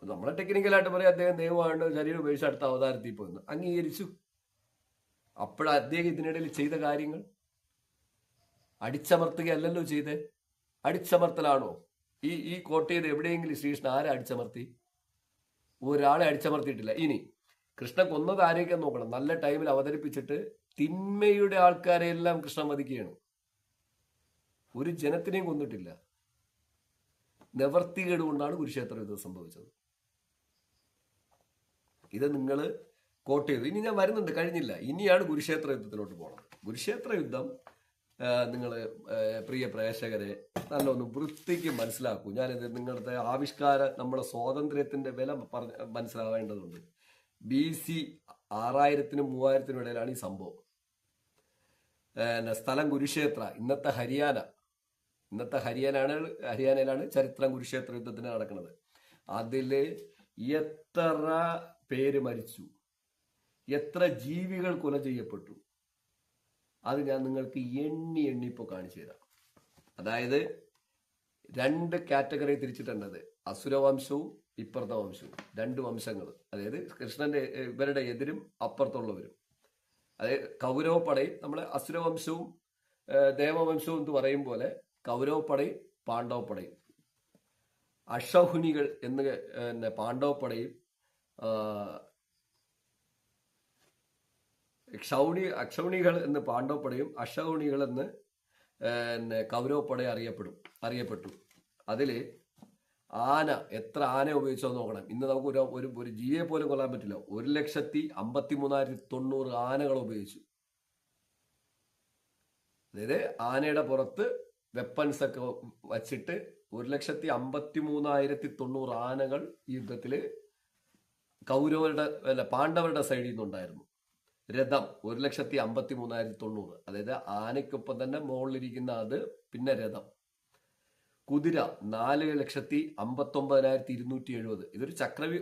നമ്മളെ ടെക്നിക്കലായിട്ട് പറയാം അദ്ദേഹം ദൈവമായിട്ട് ശരീരം ഉപേക്ഷിച്ച് അടുത്ത അവതാരത്തിൽ പോയെന്ന് അംഗീകരിച്ചു. അപ്പോഴാ അദ്ദേഹം ഇതിനിടയിൽ ചെയ്ത കാര്യങ്ങൾ അടിച്ചമർത്തുകയല്ലല്ലോ ചെയ്തേ. അടിച്ചമർത്തലാണോ? ഈ കോട്ടയിൽ എവിടെയെങ്കിലും ശ്രീകൃഷ്ണൻ ആരെ അടിച്ചമർത്തി? ഒരാളെ അടിച്ചമർത്തിയിട്ടില്ല. ഇനി കൃഷ്ണൻ കൊന്നത് ആരെയൊക്കെ നോക്കണം. നല്ല ടൈമിൽ അവതരിപ്പിച്ചിട്ട് തിന്മയുടെ ആൾക്കാരെ എല്ലാം കൃഷ്ണൻ വധിക്കുകയാണ്. ഒരു ജനത്തിനെയും കൊന്നിട്ടില്ല. നിവർത്തികേട് കൊണ്ടാണ് കുരുക്ഷേത്ര യുദ്ധം സംഭവിച്ചത്. ഇത് നിങ്ങൾ കോട്ട് ചെയ്തു. ഇനി ഞാൻ വരുന്നുണ്ട്, കഴിഞ്ഞില്ല. ഇനിയാണ് കുരുക്ഷേത്ര യുദ്ധത്തിലോട്ട് പോകുന്നത്. കുരുക്ഷേത്ര യുദ്ധം നിങ്ങൾ പ്രിയ പ്രേക്ഷകരെ നല്ലൊന്ന് വൃത്തിക്ക് മനസ്സിലാക്കൂ. ഞാനിത് നിങ്ങളുടെ ആവിഷ്കാരം, നമ്മുടെ സ്വാതന്ത്ര്യത്തിന്റെ വില മനസ്സിലാവേണ്ടതുണ്ട്. BC 6000-നും 3000-നും ഇടയിലാണ് ഈ സംഭവം. സ്ഥലം കുരുക്ഷേത്ര, ഇന്നത്തെ ഹരിയാനയിലാണ് ചരിത്രം കുരുക്ഷേത്ര യുദ്ധത്തിന് നടക്കുന്നത്. അതില് എത്ര പേര് മരിച്ചു, എത്ര ജീവികൾ കൊല ചെയ്യപ്പെട്ടു, അത് ഞാൻ നിങ്ങൾക്ക് എണ്ണി ഇപ്പോൾ കാണിച്ചു തരാം. അതായത് 2 കാറ്റഗറി തിരിച്ചിട്ടുണ്ടത്. അസുരവംശവും ഇപ്പുറത്തെ വംശവും, 2 വംശങ്ങൾ. അതായത് കൃഷ്ണന്റെ ഇവരുടെ എതിരും അപ്പുറത്തുള്ളവരും. അതായത് കൗരവപ്പടയും നമ്മളെ അസുരവംശവും ദേവവംശവും എന്ന് പറയും പോലെ കൗരവപ്പടയും പാണ്ഡവപ്പടയും. അക്ഷൗഹിണികൾ എന്ന് പാണ്ഡവപ്പടയും അക്ഷൗണികൾ എന്ന് പാണ്ഡവപ്പടയും അക്ഷൗണികൾ എന്ന് കൗരവപ്പടയും അറിയപ്പെട്ടു. അതില് എത്ര ആന ഉപയോഗിച്ചോ നോക്കണം. ഇന്ന് നമുക്ക് ഒരു ജീവിയെ പോലും കൊല്ലാൻ പറ്റില്ല. 1,53,990 ആനകൾ ഉപയോഗിച്ചു. അതായത് ആനയുടെ പുറത്ത് വെപ്പൺസ് ഒക്കെ വച്ചിട്ട് 1,53,990 ആനകൾ ഈ യുദ്ധത്തില് പാണ്ഡവരുടെ സൈഡിൽ നിന്നുണ്ടായിരുന്നു. രഥം 1,53,990. അതായത് ആനയ്ക്കൊപ്പം തന്നെ മുകളിലിരിക്കുന്ന അത്, പിന്നെ രഥം. കുതിര 4,59,270. ഇതൊരു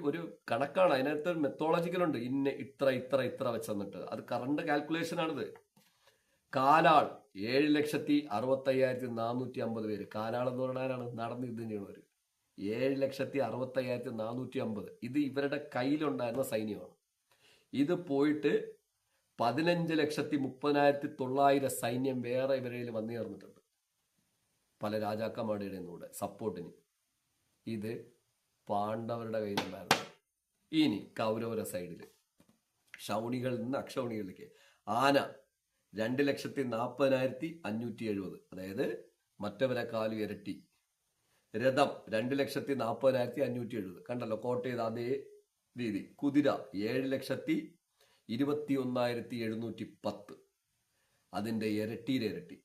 ഒരു കണക്കാണ്. അതിനകത്ത് മെത്തോളജിക്കലുണ്ട്. ഇത്ര വെച്ചെന്നിട്ട് അത് കറണ്ട് കാൽക്കുലേഷൻ ആണിത്. കാലാൾ 7,65,450 പേര്. കാലാൾ എന്ന് പറഞ്ഞാലാണ് നടന്ന് യുദ്ധം ചെയ്യണവര്. 7,65,450. ഇത് ഇവരുടെ കയ്യിലുണ്ടായിരുന്ന സൈന്യമാണ്. ഇത് പോയിട്ട് 15,30,900 സൈന്യം വേറെ ഇവരയിൽ വന്നു ചേർന്നിട്ടുണ്ട്. പല രാജാക്കന്മാരുടെ കൂടെ സപ്പോർട്ടിന്. ഇത് പാണ്ഡവരുടെ കയ്യിലുണ്ടായിരുന്നു. ഇനി കൗരവരുടെ സൈഡില് ക്ഷൗണികളിൽ നിന്ന് അക്ഷൗണികളിലേക്ക് ആന 2,40,570. അതായത് മറ്റവരെക്കാളും ഇരട്ടി. രഥം 2,40,570. കണ്ടല്ലോ, കോട്ട് ചെയ്ത അതേ രീതി. കുതിര 7,21,710. അതിന്റെ ഇരട്ടിയിലിരട്ടി.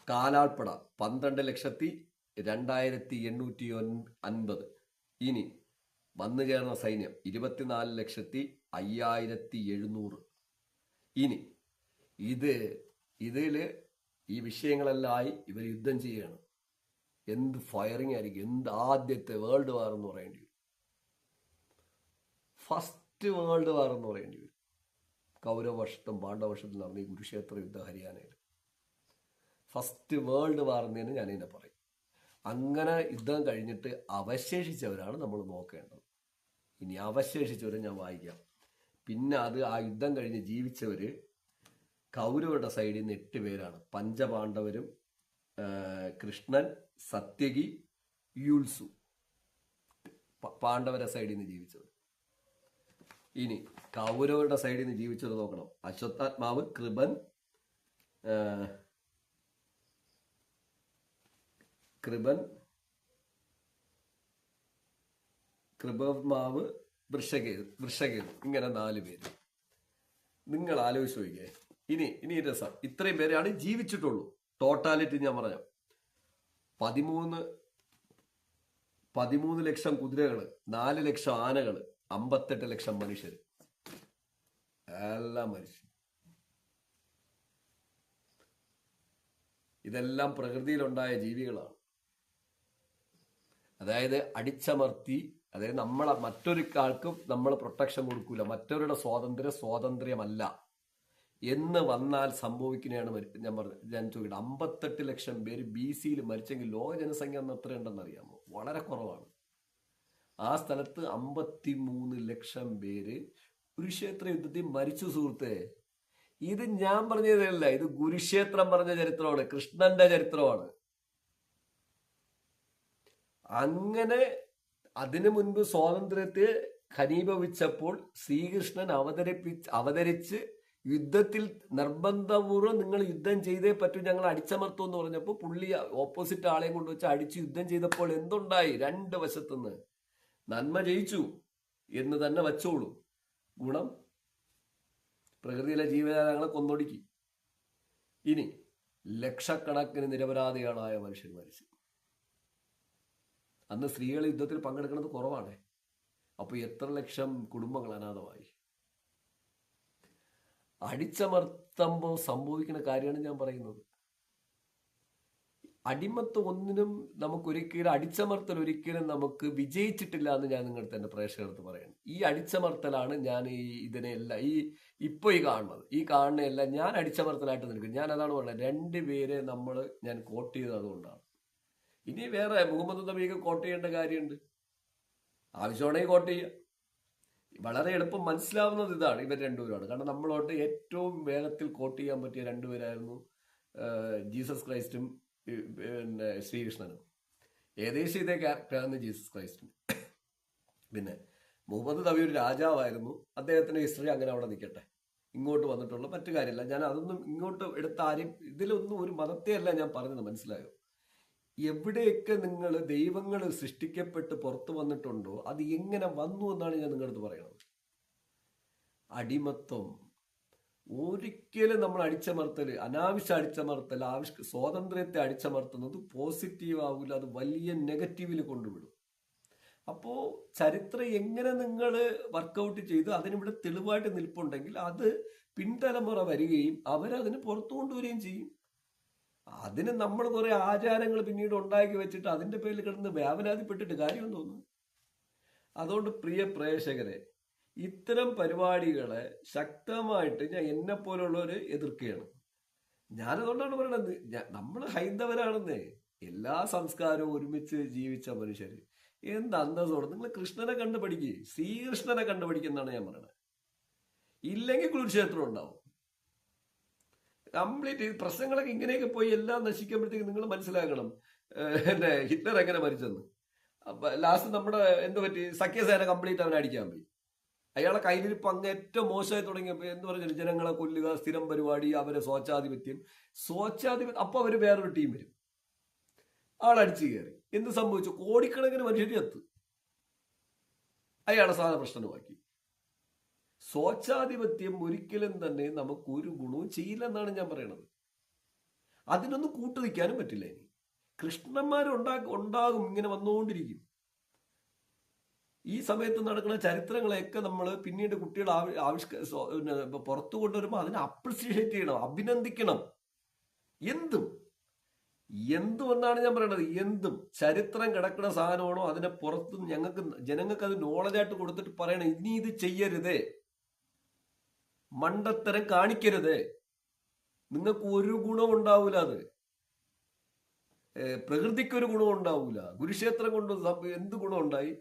കാലാൾപ്പട 12,02,850. ഇനി വന്നു ചേർന്ന സൈന്യം 24,05,700. ഇനി ഇതില് ഈ വിഷയങ്ങളെല്ലാം ഇവർ യുദ്ധം ചെയ്യുകയാണ്. എന്ത് ഫയറിംഗ് ആയിരിക്കും, എന്ത് ആദ്യത്തെ വേൾഡ് വാർ എന്ന് പറയേണ്ടി വരും. ഫസ്റ്റ് വേൾഡ് വാർ എന്ന് പറയേണ്ടി വരും. കൗരവവർഷത്തും പാണ്ഡവർഷത്തും നടന്ന ഈ കുരുക്ഷേത്ര യുദ്ധ ഹരിയാനയിൽ ഫസ്റ്റ് വേൾഡ് വാർ എന്ന് തന്നെ ഞാനിതിനെ പറയും. അങ്ങനെ യുദ്ധം കഴിഞ്ഞിട്ട് അവശേഷിച്ചവരാണ് നമ്മൾ നോക്കേണ്ടത്. ഇനി അവശേഷിച്ചവരെ ഞാൻ വായിക്കാം. പിന്നെ ആ യുദ്ധം കഴിഞ്ഞ് ജീവിച്ചവര് കൗരവരുടെ സൈഡിൽ നിന്ന് 8 പേരാണ്. പഞ്ചപാണ്ഡവരും, കൃഷ്ണൻ, സത്യകി, യുൽസു. പാണ്ഡവരുടെ സൈഡിൽ നിന്ന് ജീവിച്ചത്. ഇനി കൗരവരുടെ സൈഡിൽ നിന്ന് ജീവിച്ചത് നോക്കണം. അശ്വത്ഥാത്മാവ്, കൃപമാവ്, വൃഷകേതു. ഇങ്ങനെ 4 പേര്. നിങ്ങൾ ആലോചിച്ച് നോക്കിയേ. ഇനി രസം, ഇത്രയും പേരെയാണ് ജീവിച്ചിട്ടുള്ളൂ. ടോട്ടാലിറ്റി ഞാൻ പറഞ്ഞു. 13 ലക്ഷം കുതിരകള്, 4 ലക്ഷം ആനകള്, 58 ലക്ഷം മനുഷ്യര്. എല്ലാം മനുഷ്യർ. ഇതെല്ലാം പ്രകൃതിയിലുണ്ടായ ജീവികളാണ്. അതായത് അടിച്ചമർത്തി, അതായത് മറ്റൊരാൾക്കും നമ്മൾ പ്രൊട്ടക്ഷൻ കൊടുക്കൂല. മറ്റവരുടെ സ്വാതന്ത്ര്യമല്ല എന്ന് വന്നാൽ സംഭവിക്കുന്നതാണ് ഞാൻ ചോദിക്കട്ടെ. 58 ലക്ഷം പേര് BC മരിച്ചെങ്കിൽ ലോക ജനസംഖ്യ അന്ന് എത്ര ഉണ്ടെന്ന് അറിയാമോ? വളരെ കുറവാണ്. ആ സ്ഥലത്ത് 53 ലക്ഷം പേര് കുരുക്ഷേത്ര യുദ്ധത്തിൽ മരിച്ചു. സുഹൃത്തെ, ഇത് ഞാൻ പറഞ്ഞതല്ല, ഇത് കുരുക്ഷേത്രം പറഞ്ഞ ചരിത്രമാണ്, കൃഷ്ണന്റെ ചരിത്രമാണ്. അങ്ങനെ അതിനു മുൻപ് സ്വാതന്ത്ര്യത്തെ ഖനീഭവിച്ചപ്പോൾ ശ്രീകൃഷ്ണൻ അവതരിച്ച് യുദ്ധത്തിൽ നിർബന്ധപൂർവ്വം നിങ്ങൾ യുദ്ധം ചെയ്തേ പറ്റൂ, ഞങ്ങൾ അടിച്ചമർത്തും എന്ന് പറഞ്ഞപ്പോൾ പുള്ളി ഓപ്പോസിറ്റ് ആളെയും കൊണ്ടുവച്ച് അടിച്ച് യുദ്ധം ചെയ്തപ്പോൾ എന്തുണ്ടായി? 2 വശത്തുനിന്ന് നന്മ ജയിച്ചു എന്ന് തന്നെ വച്ചോളൂ. ഗുണം പ്രകൃതിയിലെ ജീവജാലങ്ങളെ കൊന്നൊടുക്കി. ഇനി ലക്ഷക്കണക്കിന് നിരപരാധികളായ മനുഷ്യർ മരിച്ചു. അന്ന് സ്ത്രീകൾ യുദ്ധത്തിൽ പങ്കെടുക്കുന്നത് കുറവാണ്. അപ്പൊ എത്ര ലക്ഷം കുടുംബങ്ങൾ അനാഥമായി. അടിച്ചമർത്തുമ്പോൾ സംഭവിക്കുന്ന കാര്യമാണ് ഞാൻ പറയുന്നത്. അടിമത്തം ഒന്നിനും നമുക്കൊരിക്കലും, അടിച്ചമർത്തൽ ഒരിക്കലും നമുക്ക് വിജയിച്ചിട്ടില്ല എന്ന് ഞാൻ നിങ്ങളുടെ തന്നെ പ്രേക്ഷകർക്ക് പറയണം. ഈ അടിച്ചമർത്തലാണ് ഞാൻ ഇതിനെല്ലാം ഇപ്പൊ ഈ കാണുന്നതെല്ലാം ഞാൻ അടിച്ചമർത്തലായിട്ട് നിൽക്കും. ഞാൻ അതാണ് പറഞ്ഞത്. 2 പേരെ ഞാൻ കോട്ട് ചെയ്തത് അതുകൊണ്ടാണ്. ഇനി വേറെ മുഹമ്മദ് നബിക്ക് കോട്ട് ചെയ്യേണ്ട കാര്യമുണ്ട്. ആവശ്യമാണെങ്കിൽ കോട്ട് ചെയ്യുക. വളരെ എളുപ്പം മനസ്സിലാവുന്നത് ഇതാണ്, ഇവർ 2 പേരാണ്. കാരണം നമ്മളോട്ട് ഏറ്റവും വേഗത്തിൽ കോട്ട് ചെയ്യാൻ പറ്റിയ 2 പേരായിരുന്നു ജീസസ് ക്രൈസ്റ്റും പിന്നെ ശ്രീകൃഷ്ണനും. ഏകദേശം ഇതേ ക്യാരക്ടറാണ് ജീസസ് ക്രൈസ്റ്റിന്. പിന്നെ മുഹമ്മദ് നബി ഒരു രാജാവായിരുന്നു. അദ്ദേഹത്തിന്റെ ഹിസ്റ്ററി അങ്ങനെ അവിടെ നിൽക്കട്ടെ. ഇങ്ങോട്ട് വന്നിട്ടുള്ള മറ്റു കാര്യമില്ല. ഞാൻ അതൊന്നും ഇങ്ങോട്ട് എടുത്ത ആരും ഇതിലൊന്നും ഒരു മതത്തെയല്ല ഞാൻ പറഞ്ഞത്, മനസ്സിലായോ? എവിടെയൊക്കെ നിങ്ങൾ ദൈവങ്ങൾ സൃഷ്ടിക്കപ്പെട്ട് പുറത്തു വന്നിട്ടുണ്ടോ അത് എങ്ങനെ വന്നു എന്നാണ് ഞാൻ നിങ്ങളടുത്ത് പറയുന്നത്. അടിമത്വം ഒരിക്കലും നമ്മൾ അടിച്ചമർത്തൽ, അനാവശ്യ അടിച്ചമർത്തൽ, സ്വാതന്ത്ര്യത്തെ അടിച്ചമർത്തുന്നത് പോസിറ്റീവ് ആവില്ല, അത് വലിയ നെഗറ്റീവിൽ കൊണ്ടുവിടും. അപ്പോ ചരിത്രം എങ്ങനെ നിങ്ങൾ വർക്കൗട്ട് ചെയ്ത് അതിനിവിടെ തെളിവായിട്ട് നിൽപ്പുണ്ടെങ്കിൽ അത് പിൻതലമുറ വരികയും അവരതിന് പുറത്തു കൊണ്ടുവരികയും ചെയ്യും. അതിന് നമ്മൾ കുറെ ആചാരങ്ങൾ പിന്നീട് ഉണ്ടാക്കി വെച്ചിട്ട് അതിന്റെ പേരിൽ കിടന്ന് വ്യാപനാതിപ്പെട്ടിട്ട് കാര്യം തോന്നുന്നു. അതുകൊണ്ട് പ്രിയ പ്രേക്ഷകരെ, ഇത്തരം പരിപാടികളെ ശക്തമായിട്ട് ഞാൻ എന്നെ പോലുള്ളവര് എതിർക്കുകയാണ്. ഞാനതുകൊണ്ടാണ് പറയണത്, നമ്മൾ ഹൈന്ദവരാണെന്നേ. എല്ലാ സംസ്കാരവും ഒരുമിച്ച് ജീവിച്ച മനുഷ്യര് എന്ത് അന്തസ്സോടെ നിങ്ങൾ കൃഷ്ണനെ കണ്ടുപഠിക്കുക, ശ്രീകൃഷ്ണനെ കണ്ടുപഠിക്കുന്നതാണ് ഞാൻ പറയണത്. ഇല്ലെങ്കിൽ കുരുക്ഷേത്രം ഉണ്ടാവും. കംപ്ലീറ്റ് പ്രശ്നങ്ങളൊക്കെ ഇങ്ങനെയൊക്കെ പോയി എല്ലാം നശിക്കുമ്പോഴത്തേക്ക് നിങ്ങൾ മനസ്സിലാക്കണം ഹിറ്റ്ലർ എങ്ങനെ മരിച്ചെന്ന്. ലാസ്റ്റ് നമ്മുടെ എന്ത് പറ്റി, സഖ്യസേന കംപ്ലീറ്റ് അവനെ അടിക്കാൻ പോയി. അയാളെ കയ്യിലിരിപ്പ് അങ്ങ് ഏറ്റവും മോശമായി തുടങ്ങിയപ്പോ എന്ത് പറഞ്ഞു, ജനങ്ങളെ കൊല്ലുക, സ്ഥിരം പരിപാടി, അവരെ സ്വേച്ഛാധിപത്യം. അപ്പൊ അവര് വേറൊരു ടീം വരും. ആളടിച്ചു കയറി. എന്ത് സംഭവിച്ചു? കോടിക്കണക്കിന് മനുഷ്യർ ചത്ത്. അയാളെ സാധന പ്രശ്നമാക്കി. സ്വച്ഛാധിപത്യം ഒരിക്കലും തന്നെ നമുക്ക് ഒരു ഗുണവും ചെയ്യില്ലെന്നാണ് ഞാൻ പറയുന്നത്. അതിനൊന്നും കൂട്ടു നിൽക്കാനും പറ്റില്ല. ഇനി കൃഷ്ണന്മാരുണ്ടാകും, ഇങ്ങനെ വന്നുകൊണ്ടിരിക്കും. ഈ സമയത്ത് നടക്കുന്ന ചരിത്രങ്ങളെയൊക്കെ നമ്മൾ പിന്നീട് കുട്ടികൾ പുറത്തു കൊണ്ടുവരുമ്പോൾ അതിനെ അപ്രിസിയേറ്റ് ചെയ്യണം, അഭിനന്ദിക്കണം. എന്തും എന്നാണ് ഞാൻ പറയുന്നത്. എന്തും ചരിത്രം കിടക്കുന്ന സാധനമാണോ അതിനെ പുറത്ത് ജനങ്ങൾക്ക് അത് നോളജായിട്ട് കൊടുത്തിട്ട് പറയണം, ഇനി ഇത് ചെയ്യരുതേ, മണ്ടത്തരം കാണിക്കരുതേ, നിങ്ങൾക്ക് ഒരു ഗുണം ഉണ്ടാവൂല. അത് പ്രകൃതിക്കൊരു ഗുണം ഉണ്ടാവൂല. കുരുക്ഷേത്രം കൊണ്ട് എന്ത് ഗുണം ഉണ്ടായി?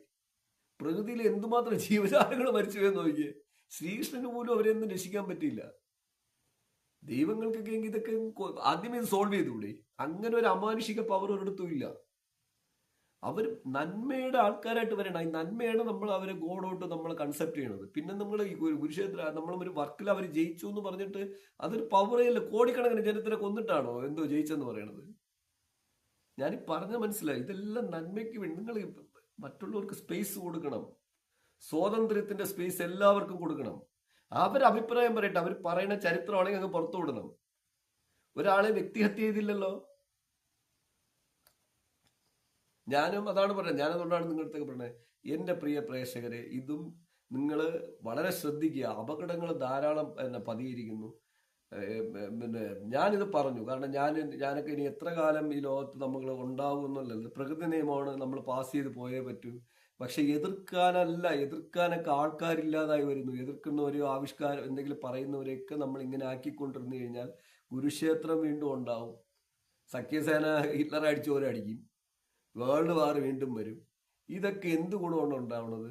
പ്രകൃതിയിൽ എന്തുമാത്രം ജീവജാലങ്ങൾ മരിച്ചു എന്ന് നോക്കിയേ. ശ്രീകൃഷ്ണന് പോലും അവരെയൊന്നും രക്ഷിക്കാൻ പറ്റിയില്ല. ദൈവങ്ങൾക്കൊക്കെ ഇതൊക്കെ ആദ്യമേ ഇത് സോൾവ് ചെയ്തുകൂടെ? അങ്ങനെ ഒരു അമാനുഷിക പവർ ഒരിടത്തും ഇല്ല. അവർ നന്മയുടെ ആൾക്കാരായിട്ട് വരണം. ഈ നന്മയാണ് നമ്മൾ അവരെ ഗോഡോട്ട് നമ്മൾ കൺസെപ്റ്റ് ചെയ്യണത്. പിന്നെ നമ്മൾ ഈ കുരുക്ഷേത്ര ഒരു വർക്കിൽ അവർ ജയിച്ചു എന്ന് പറഞ്ഞിട്ട് അതൊരു പവറേയല്ല. കോടിക്കണക്കിന് ജനത്തിനെ കൊന്നിട്ടാണോ എന്തോ ജയിച്ചെന്ന് പറയണത്? ഞാനീ പറഞ്ഞ മനസ്സിലായി. ഇതെല്ലാം നന്മയ്ക്ക് വേണ്ടി. നിങ്ങൾ മറ്റുള്ളവർക്ക് സ്പേസ് കൊടുക്കണം. സ്വാതന്ത്ര്യത്തിന്റെ സ്പേസ് എല്ലാവർക്കും കൊടുക്കണം. അഭിപ്രായം പറയട്ടെ. അവർ പറയുന്ന ചരിത്രമാണെങ്കിൽ അങ്ങ് പുറത്തു വിടണം. ഒരാളെ വ്യക്തിഹത്യ ചെയ്തില്ലല്ലോ. ഞാനും അതാണ് പറയുന്നത്. ഞാനതുകൊണ്ടാണ് നിങ്ങളടുത്തൊക്കെ പറയുന്നത്, എന്റെ പ്രിയ പ്രേക്ഷകരെ, ഇതും നിങ്ങൾ വളരെ ശ്രദ്ധിക്കുക. അപകടങ്ങൾ ധാരാളം പതിയിരിക്കുന്നു. പിന്നെ ഞാനിത് പറഞ്ഞു കാരണം ഞാനൊക്കെ ഇനി എത്ര കാലം ഈ ലോകത്ത് നമ്മൾ ഉണ്ടാവും എന്നുള്ളത് പ്രകൃതി നിയമമാണ്, നമ്മൾ പാസ് ചെയ്ത് പോയേ പറ്റൂ. പക്ഷെ എതിർക്കാനൊക്കെ ആൾക്കാരില്ലാതായി വരുന്നു. എതിർക്കുന്നവരെയോ ആവിഷ്കാരം എന്തെങ്കിലും പറയുന്നവരെയൊക്കെ നമ്മൾ ഇങ്ങനെ ആക്കിക്കൊണ്ടിരുന്നു കഴിഞ്ഞാൽ കുരുക്ഷേത്രം വീണ്ടും ഉണ്ടാവും. സഖ്യസേന ഹിറ്റ്ലറെ അടിച്ചോരടിക്കും. വേൾഡ് വാർ വീണ്ടും വരും. ഇതൊക്കെ എന്ത് ഗുണമാണ് ഉണ്ടാവുന്നത്?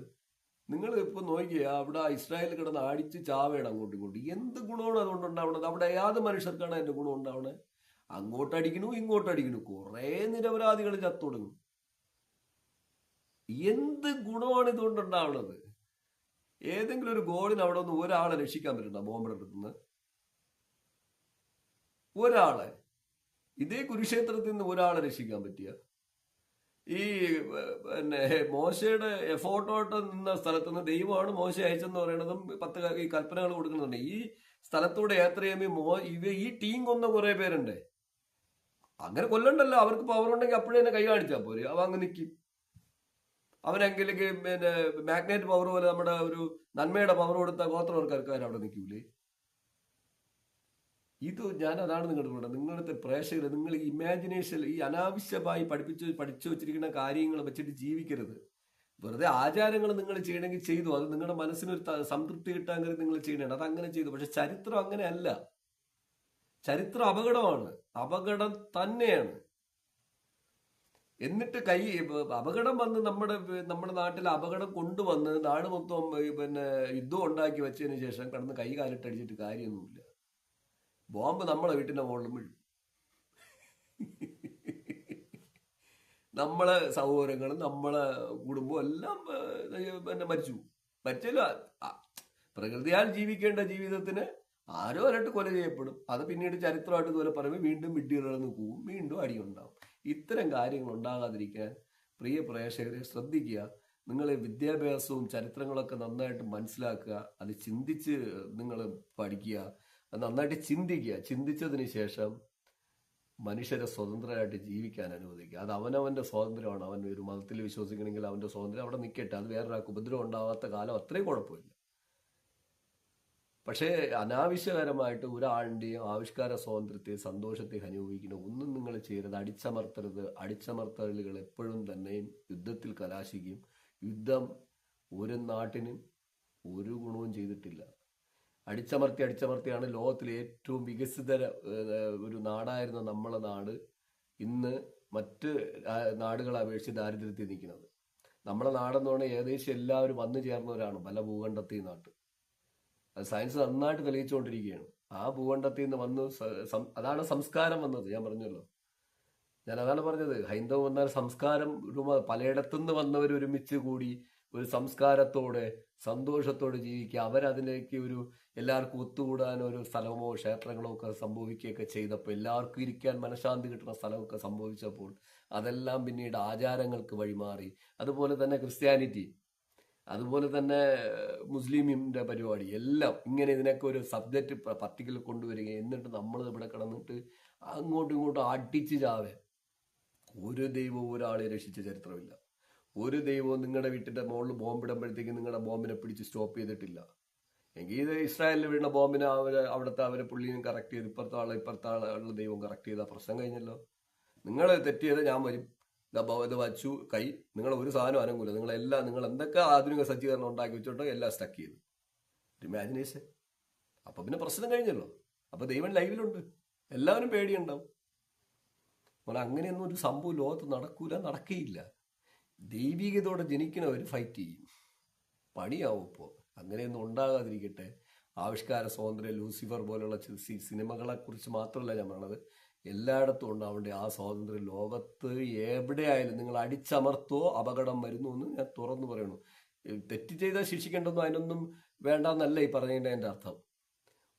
നിങ്ങൾ ഇപ്പൊ നോക്കിയാ അവിടെ ഇസ്രായേൽ കിടന്ന് അടിച്ച് ചാവേണം അങ്ങോട്ടും ഇങ്ങോട്ടും. എന്ത് ഗുണമാണ് അതുകൊണ്ട് ഉണ്ടാവുന്നത്? അവിടെ ഏത് മനുഷ്യർക്കാണ് അതിന്റെ ഗുണം ഉണ്ടാവുന്നത്? അങ്ങോട്ടടിക്കണു ഇങ്ങോട്ടടിക്കണു, കുറെ നിരപരാധികൾ ചത്തൊടുങ്ങും. എന്ത് ഗുണമാണ് ഇതുകൊണ്ടുണ്ടാവുന്നത്? ഏതെങ്കിലും ഒരു ഗോളിന് അവിടെ ഒന്ന് ഒരാളെ രക്ഷിക്കാൻ പറ്റുന്ന ബോംബെടുത്തുനിന്ന്? ഒരാളെ ഇതേ കുരുക്ഷേത്രത്തിൽ നിന്ന് ഒരാളെ രക്ഷിക്കാൻ പറ്റിയ? ഈ പിന്നെ മോശയുടെ എഫോർട്ടോട്ട് നിന്ന സ്ഥലത്ത് നിന്ന് ദൈവമാണ് മോശ അയച്ചെന്ന് പറയണതും ഈ കൽപ്പനകൾ കൊടുക്കുന്നുണ്ട്. ഈ സ്ഥലത്തൂടെ യാത്ര ചെയ്യുമ്പോൾ ഈ ടീം കൊന്ന കുറെ പേരുണ്ട്. അങ്ങനെ കൊല്ലണ്ടല്ലോ, അവർക്ക് പവർ ഉണ്ടെങ്കിൽ അപ്പോഴേ തന്നെ കൈ കാണിച്ചാൽ പോരെ. അവ അങ്ങ് നിൽക്കും. അവനെങ്കിലും പിന്നെ മാഗ്നറ്റ് പവർ പോലെ നമ്മുടെ ഒരു നന്മയുടെ പവർ കൊടുത്ത ഗോത്രവർക്കാർ അവിടെ നിൽക്കൂലേ? ഞാൻ അതാണ് നിങ്ങളുടെ കൂടെ നിങ്ങളുടെ പ്രേക്ഷകർ, നിങ്ങൾ ഈ ഇമാജിനേഷൻ, ഈ അനാവശ്യമായി പഠിച്ചു വെച്ചിരിക്കുന്ന കാര്യങ്ങൾ വെച്ചിട്ട് ജീവിക്കരുത്. വെറുതെ ആചാരങ്ങൾ നിങ്ങൾ ചെയ്യണമെങ്കിൽ ചെയ്തു, അത് നിങ്ങളുടെ മനസ്സിനൊരു സംതൃപ്തി കിട്ടാൻ കരുതി നിങ്ങൾ ചെയ്യണം, അത് അങ്ങനെ ചെയ്തു. പക്ഷെ ചരിത്രം അങ്ങനെയല്ല. ചരിത്രം അപകടമാണ്, അപകടം തന്നെയാണ്. എന്നിട്ട് അപകടം വന്ന് നമ്മുടെ നാട്ടിൽ അപകടം കൊണ്ടുവന്ന് നാട് മൊത്തം പിന്നെ യുദ്ധം ഉണ്ടാക്കി വെച്ചതിന് ശേഷം കടന്ന് കൈ കാലിട്ടടിച്ചിട്ട് കാര്യമൊന്നുമില്ല. ബോംബ് നമ്മളെ വീട്ടിന്റെ മുകളിലും വീഴും. നമ്മളെ സഹോദരങ്ങളും നമ്മളെ കുടുംബവും എല്ലാം പിന്നെ മരിച്ചില്ല. പ്രകൃതിയാൽ ജീവിക്കേണ്ട ജീവിതത്തിന് ആരോ ഒരട്ട് കൊല ചെയ്യപ്പെടും. അത് പിന്നീട് ചരിത്രമായിട്ട് ഇതുപോലെ പറയുമ്പോൾ വീണ്ടും വിഡ്ഢികളെന്ന് പോവും, വീണ്ടും അടിയുണ്ടാവും. ഇത്തരം കാര്യങ്ങൾ ഉണ്ടാകാതിരിക്കാൻ പ്രിയ പ്രേക്ഷകരെ ശ്രദ്ധിക്കുക. നിങ്ങൾ വിദ്യാഭ്യാസവും ചരിത്രങ്ങളൊക്കെ നന്നായിട്ട് മനസ്സിലാക്കുക. അത് ചിന്തിച്ച് നിങ്ങൾ പഠിക്കുക, അത് നന്നായിട്ട് ചിന്തിക്കുക. ചിന്തിച്ചതിന് ശേഷം മനുഷ്യരെ സ്വതന്ത്രരായിട്ട് ജീവിക്കാൻ അനുവദിക്കുക. അത് അവനവന്റെ സ്വാതന്ത്ര്യമാണ്. അവൻ ഒരു മതത്തിൽ വിശ്വസിക്കണമെങ്കിൽ അവന്റെ സ്വാതന്ത്ര്യം അവിടെ നിൽക്കട്ടെ. അത് വേറൊരാൾക്ക് ഉപദ്രവം ഉണ്ടാവാത്ത കാലം അത്രയും കുഴപ്പമില്ല. പക്ഷേ അനാവശ്യകരമായിട്ട് ഒരാളിൻ്റെയും ആവിഷ്കാര സ്വാതന്ത്ര്യത്തെ സന്തോഷത്തെ അനുഭവിക്കണം ഒന്നും നിങ്ങൾ ചെയ്യരുത്. അടിച്ചമർത്തരുത്. അടിച്ചമർത്തലുകൾ എപ്പോഴും തന്നെയും യുദ്ധത്തിൽ കലാശിക്കും. യുദ്ധം ഒരു നാട്ടിനും ഒരു ഗുണവും ചെയ്തിട്ടില്ല. അടിച്ചമർത്തിയാണ് ലോകത്തിലെ ഏറ്റവും വികസിത ഒരു നാടായിരുന്ന നമ്മളെ നാട് ഇന്ന് മറ്റ് നാടുകളെ അപേക്ഷിച്ച് ദാരിദ്ര്യത്തിൽ നിൽക്കുന്നത്. നമ്മളെ നാടെന്ന് പറഞ്ഞാൽ ഏകദേശം എല്ലാവരും വന്നു ചേർന്നവരാണ് പല ഭൂഖണ്ഡത്തിൽ നാട്ട്. അത് സയൻസ് നന്നായിട്ട് തെളിയിച്ചുകൊണ്ടിരിക്കുകയാണ്. ആ ഭൂഖണ്ഡത്തിൽ നിന്ന് വന്ന് അതാണ് സംസ്കാരം വന്നത്. ഞാൻ പറഞ്ഞല്ലോ, ഞാൻ അതാണ് പറഞ്ഞത്. ഹൈന്ദവം എന്നാൽ സംസ്കാരം പലയിടത്തുനിന്ന് വന്നവർ ഒരുമിച്ച് കൂടി ഒരു സംസ്കാരത്തോടെ സന്തോഷത്തോടെ ജീവിക്കുക. അവരതിലേക്ക് ഒരു എല്ലാവർക്കും ഒത്തുകൂടാൻ ഒരു സ്ഥലമോ ക്ഷേത്രങ്ങളോ ഒക്കെ സംഭവിക്കുകയൊക്കെ ചെയ്തപ്പോൾ, എല്ലാവർക്കും ഇരിക്കാൻ മനഃശാന്തി കിട്ടുന്ന സ്ഥലമൊക്കെ സംഭവിച്ചപ്പോൾ അതെല്ലാം പിന്നീട് ആചാരങ്ങൾക്ക് വഴിമാറി. അതുപോലെ തന്നെ ക്രിസ്ത്യാനിറ്റി, അതുപോലെ തന്നെ മുസ്ലിമിൻ്റെ പരിപാടി എല്ലാം ഇങ്ങനെ ഇതിനൊക്കെ ഒരു സബ്ജക്റ്റ് പർട്ടിക്കുലർ കൊണ്ടുവരിക. എന്നിട്ട് നമ്മൾ ഇവിടെ കിടന്നിട്ട് അങ്ങോട്ടും ഇങ്ങോട്ടും അടിച്ച് ചാവേ. ഒരു ദൈവവും ഒരാളെ രക്ഷിച്ച ചരിത്രമില്ല. ഒരു ദൈവവും നിങ്ങളുടെ വീട്ടിൻ്റെ മുകളിൽ ബോംബിടുമ്പോഴത്തേക്ക് നിങ്ങളുടെ ബോംബിനെ പിടിച്ച് സ്റ്റോപ്പ് ചെയ്തിട്ടില്ല. എങ്കിൽ ഇത് ഇസ്രായേലിൽ വീണ ബോംബിനെ അവിടുത്തെ അവരെ പുള്ളിയും കറക്റ്റ് ചെയ്ത് ഇപ്പുറത്തെ ആളുള്ള ദൈവം കറക്റ്റ് ചെയ്ത പ്രശ്നം കഴിഞ്ഞല്ലോ. നിങ്ങൾ തെറ്റ് ചെയ്ത് ഞാൻ വരും, ഇത് വച്ചു കൈ, നിങ്ങൾ ഒരു സാധനം അനങ്ങൂല, നിങ്ങൾ എന്തൊക്കെ ആധുനിക സജ്ജീകരണം ഉണ്ടാക്കി വെച്ചോട്ടോ എല്ലാം സ്റ്റക്ക് ചെയ്തു. ഇമാജിനേഷൻ. അപ്പൊ പിന്നെ പ്രശ്നം കഴിഞ്ഞല്ലോ. അപ്പൊ ദൈവം ലൈവിലുണ്ട്, എല്ലാവരും പേടിയുണ്ടാവും. അങ്ങനെയൊന്നും ഒരു സംഭവം ലോകത്ത് നടക്കുകയില്ല. ദൈവികതയോടെ ജനിക്കണവർ ഫൈറ്റ് ചെയ്യും. പണിയാവും ഇപ്പോൾ. അങ്ങനെയൊന്നും ഉണ്ടാകാതിരിക്കട്ടെ. ആവിഷ്കാര സ്വാതന്ത്ര്യം, ലൂസിഫർ പോലുള്ള സിനിമകളെ കുറിച്ച് മാത്രമല്ല ഞാൻ പറഞ്ഞത്, എല്ലായിടത്തും ഉണ്ടാവേണ്ട ആ സ്വാതന്ത്ര്യം ലോകത്ത് എവിടെയായാലും നിങ്ങൾ അടിച്ചമർത്തോ അപകടം വരുന്നു എന്ന് ഞാൻ തുറന്നു പറയണു. തെറ്റ് ചെയ്താൽ ശിക്ഷിക്കേണ്ടതൊന്നും അതിനൊന്നും വേണ്ടെന്നല്ല ഈ പറഞ്ഞതിൻ്റെ അർത്ഥം.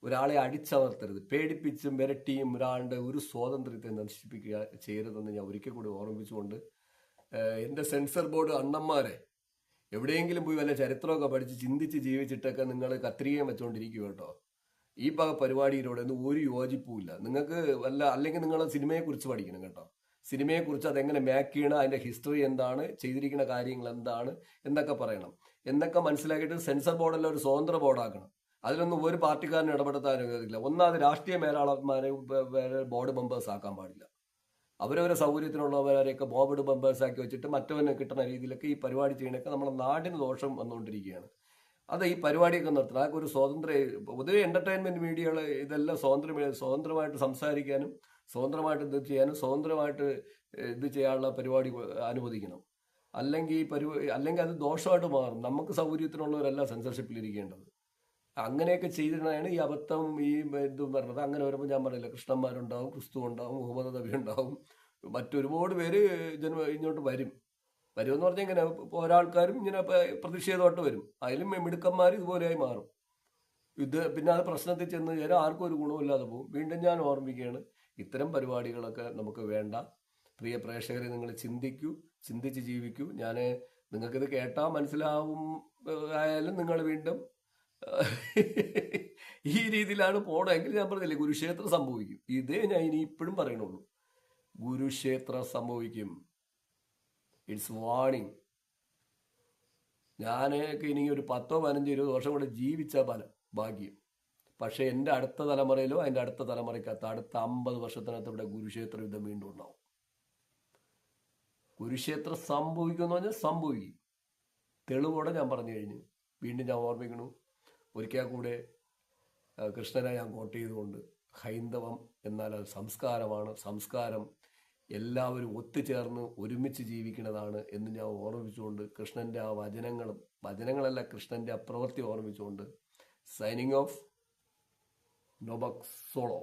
ഒരാളെ അടിച്ചമർത്തരുത്, പേടിപ്പിച്ചും വിരട്ടിയും ഒരാളുടെ ഒരു സ്വാതന്ത്ര്യത്തെ നശിപ്പിക്കുക ചെയ്യരുതെന്ന് ഞാൻ ഒരിക്കൽ കൂടി ഓർമ്മിപ്പിച്ചുകൊണ്ട്, എൻ്റെ സെൻസർ ബോർഡ് അണ്ണന്മാരെ എവിടെയെങ്കിലും പോയി വല്ല ചരിത്രമൊക്കെ പഠിച്ച് ചിന്തിച്ച് ജീവിച്ചിട്ടൊക്കെ നിങ്ങൾ കത്രികയും വെച്ചുകൊണ്ടിരിക്കുക കേട്ടോ. ഈ പരിപാടിയിലൂടെ ഒന്നും ഒരു യോജിപ്പുമില്ല നിങ്ങൾക്ക്. അല്ലെങ്കിൽ നിങ്ങൾ സിനിമയെക്കുറിച്ച് പഠിക്കണം കേട്ടോ. സിനിമയെക്കുറിച്ച് അതെങ്ങനെ മേക്ക് ചെയ്യണം, അതിൻ്റെ ഹിസ്റ്ററി എന്താണ്, ചെയ്തിരിക്കുന്ന കാര്യങ്ങൾ എന്താണ് എന്നൊക്കെ പറയണം. എന്നൊക്കെ മനസ്സിലാക്കിയിട്ട് സെൻസർ ബോർഡെല്ലാം ഒരു സ്വതന്ത്ര ബോർഡാക്കണം. അതിലൊന്നും ഒരു പാർട്ടിക്കാരനും ഇടപെടുത്താൻ അനുവദിക്കില്ല. ഒന്നാമത് രാഷ്ട്രീയ മേലാളന്മാരെ ബോർഡ് മെമ്പേഴ്സ് ആക്കാൻ പാടില്ല. അവരവരെ സൗകര്യത്തിനുള്ളവരെയൊക്കെ ബോർഡ് മെമ്പേഴ്സ് ആക്കി വെച്ചിട്ട് മറ്റവന് കിട്ടുന്ന രീതിയിലൊക്കെ ഈ പരിപാടി ചെയ്യണൊക്കെ നമ്മുടെ നാടിന് ദോഷം വന്നുകൊണ്ടിരിക്കുകയാണ്. അത് ഈ പരിപാടിയൊക്കെ നിർത്തണം. അതൊക്കെ ഒരു പൊതുവെ എന്റർടൈൻമെന്റ് മീഡിയകൾ ഇതെല്ലാം സ്വതന്ത്രമായിട്ട് സംസാരിക്കാനും സ്വതന്ത്രമായിട്ട് ഇത് ചെയ്യാനും സ്വതന്ത്രമായിട്ട് ഇത് ചെയ്യാനുള്ള പരിപാടി അനുവദിക്കണം. അല്ലെങ്കിൽ അത് ദോഷമായിട്ട് മാറും. നമുക്ക് സൗകര്യത്തിനുള്ളവരല്ല സെൻസർഷിപ്പിൽ ഇരിക്കേണ്ടത്. അങ്ങനെയൊക്കെ ചെയ്തിട്ടാണ് ഈ അബദ്ധം ഈ ഇതും പറഞ്ഞത്. അങ്ങനെ വരുമ്പോൾ ഞാൻ പറയില്ല, കൃഷ്ണന്മാരുണ്ടാവും, ക്രിസ്തു ഉണ്ടാവും, മുഹമ്മദ് നബി ഉണ്ടാവും, മറ്റൊരുപാട് പേര് ഇങ്ങോട്ട് വരുമെന്ന് പറഞ്ഞാൽ ഇങ്ങനെ ഒരാൾക്കാരും ഇങ്ങനെ പ്രതിഷേധമായിട്ട് വരും. അതിലും മിടുക്കന്മാർ ഇതുപോലെയായി മാറും. പിന്നെ അത് പ്രശ്നത്തിൽ ചെന്ന് ചേരാൻ ആർക്കും ഒരു ഗുണമില്ലാതെ പോകും. വീണ്ടും ഞാൻ ഓർമ്മിക്കുകയാണ്, ഇത്തരം പരിപാടികളൊക്കെ നമുക്ക് വേണ്ട. പ്രിയ പ്രേക്ഷകരെ, നിങ്ങൾ ചിന്തിച്ച് ജീവിക്കൂ. നിങ്ങൾക്കിത് കേട്ടാൽ മനസ്സിലാവും ആയാലും നിങ്ങൾ വീണ്ടും ഈ രീതിയിലാണ് പോണമെങ്കിൽ ഞാൻ പറഞ്ഞില്ലേ, കുരുക്ഷേത്രം സംഭവിക്കും. ഇതേ ഞാൻ ഇനി ഇപ്പോഴും പറയണുള്ളൂ, കുരുക്ഷേത്രം സംഭവിക്കും. It's warning. ഞാനൊക്കെ ഇനി ഒരു 10, 15, 20 വർഷം കൂടെ ജീവിച്ച ഭാഗ്യം. പക്ഷെ എൻ്റെ അടുത്ത തലമുറയിലോ അതിൻ്റെ അടുത്ത തലമുറയ്ക്കകത്ത് അടുത്ത 50 വർഷത്തിനകത്ത് ഇവിടെ കുരുക്ഷേത്ര യുദ്ധം വീണ്ടും ഉണ്ടാവും. കുരുക്ഷേത്രം സംഭവിക്കുമെന്ന് പറഞ്ഞാൽ സംഭവിക്കും. തെളിവോടെ ഞാൻ പറഞ്ഞു കഴിഞ്ഞു. വീണ്ടും ഞാൻ ഓർമ്മിക്കണു, ഒരിക്കൽ കൂടെ കൃഷ്ണനെ ഞാൻ കോട്ട് ചെയ്തുകൊണ്ട്, ഹൈന്ദവം എന്നാൽ അത് സംസ്കാരമാണ്. സംസ്കാരം എല്ലാവരും ഒത്തുചേർന്ന് ഒരുമിച്ച് ജീവിക്കുന്നതാണ് എന്ന് ഞാൻ ഓർമ്മിച്ചുകൊണ്ട്, കൃഷ്ണൻ്റെ ആ വചനങ്ങളല്ല കൃഷ്ണൻ്റെ ആ പ്രവൃത്തി ഓർമ്മിച്ചുകൊണ്ട്, സൈനിങ് ഓഫ്, നോബക് സോളോ.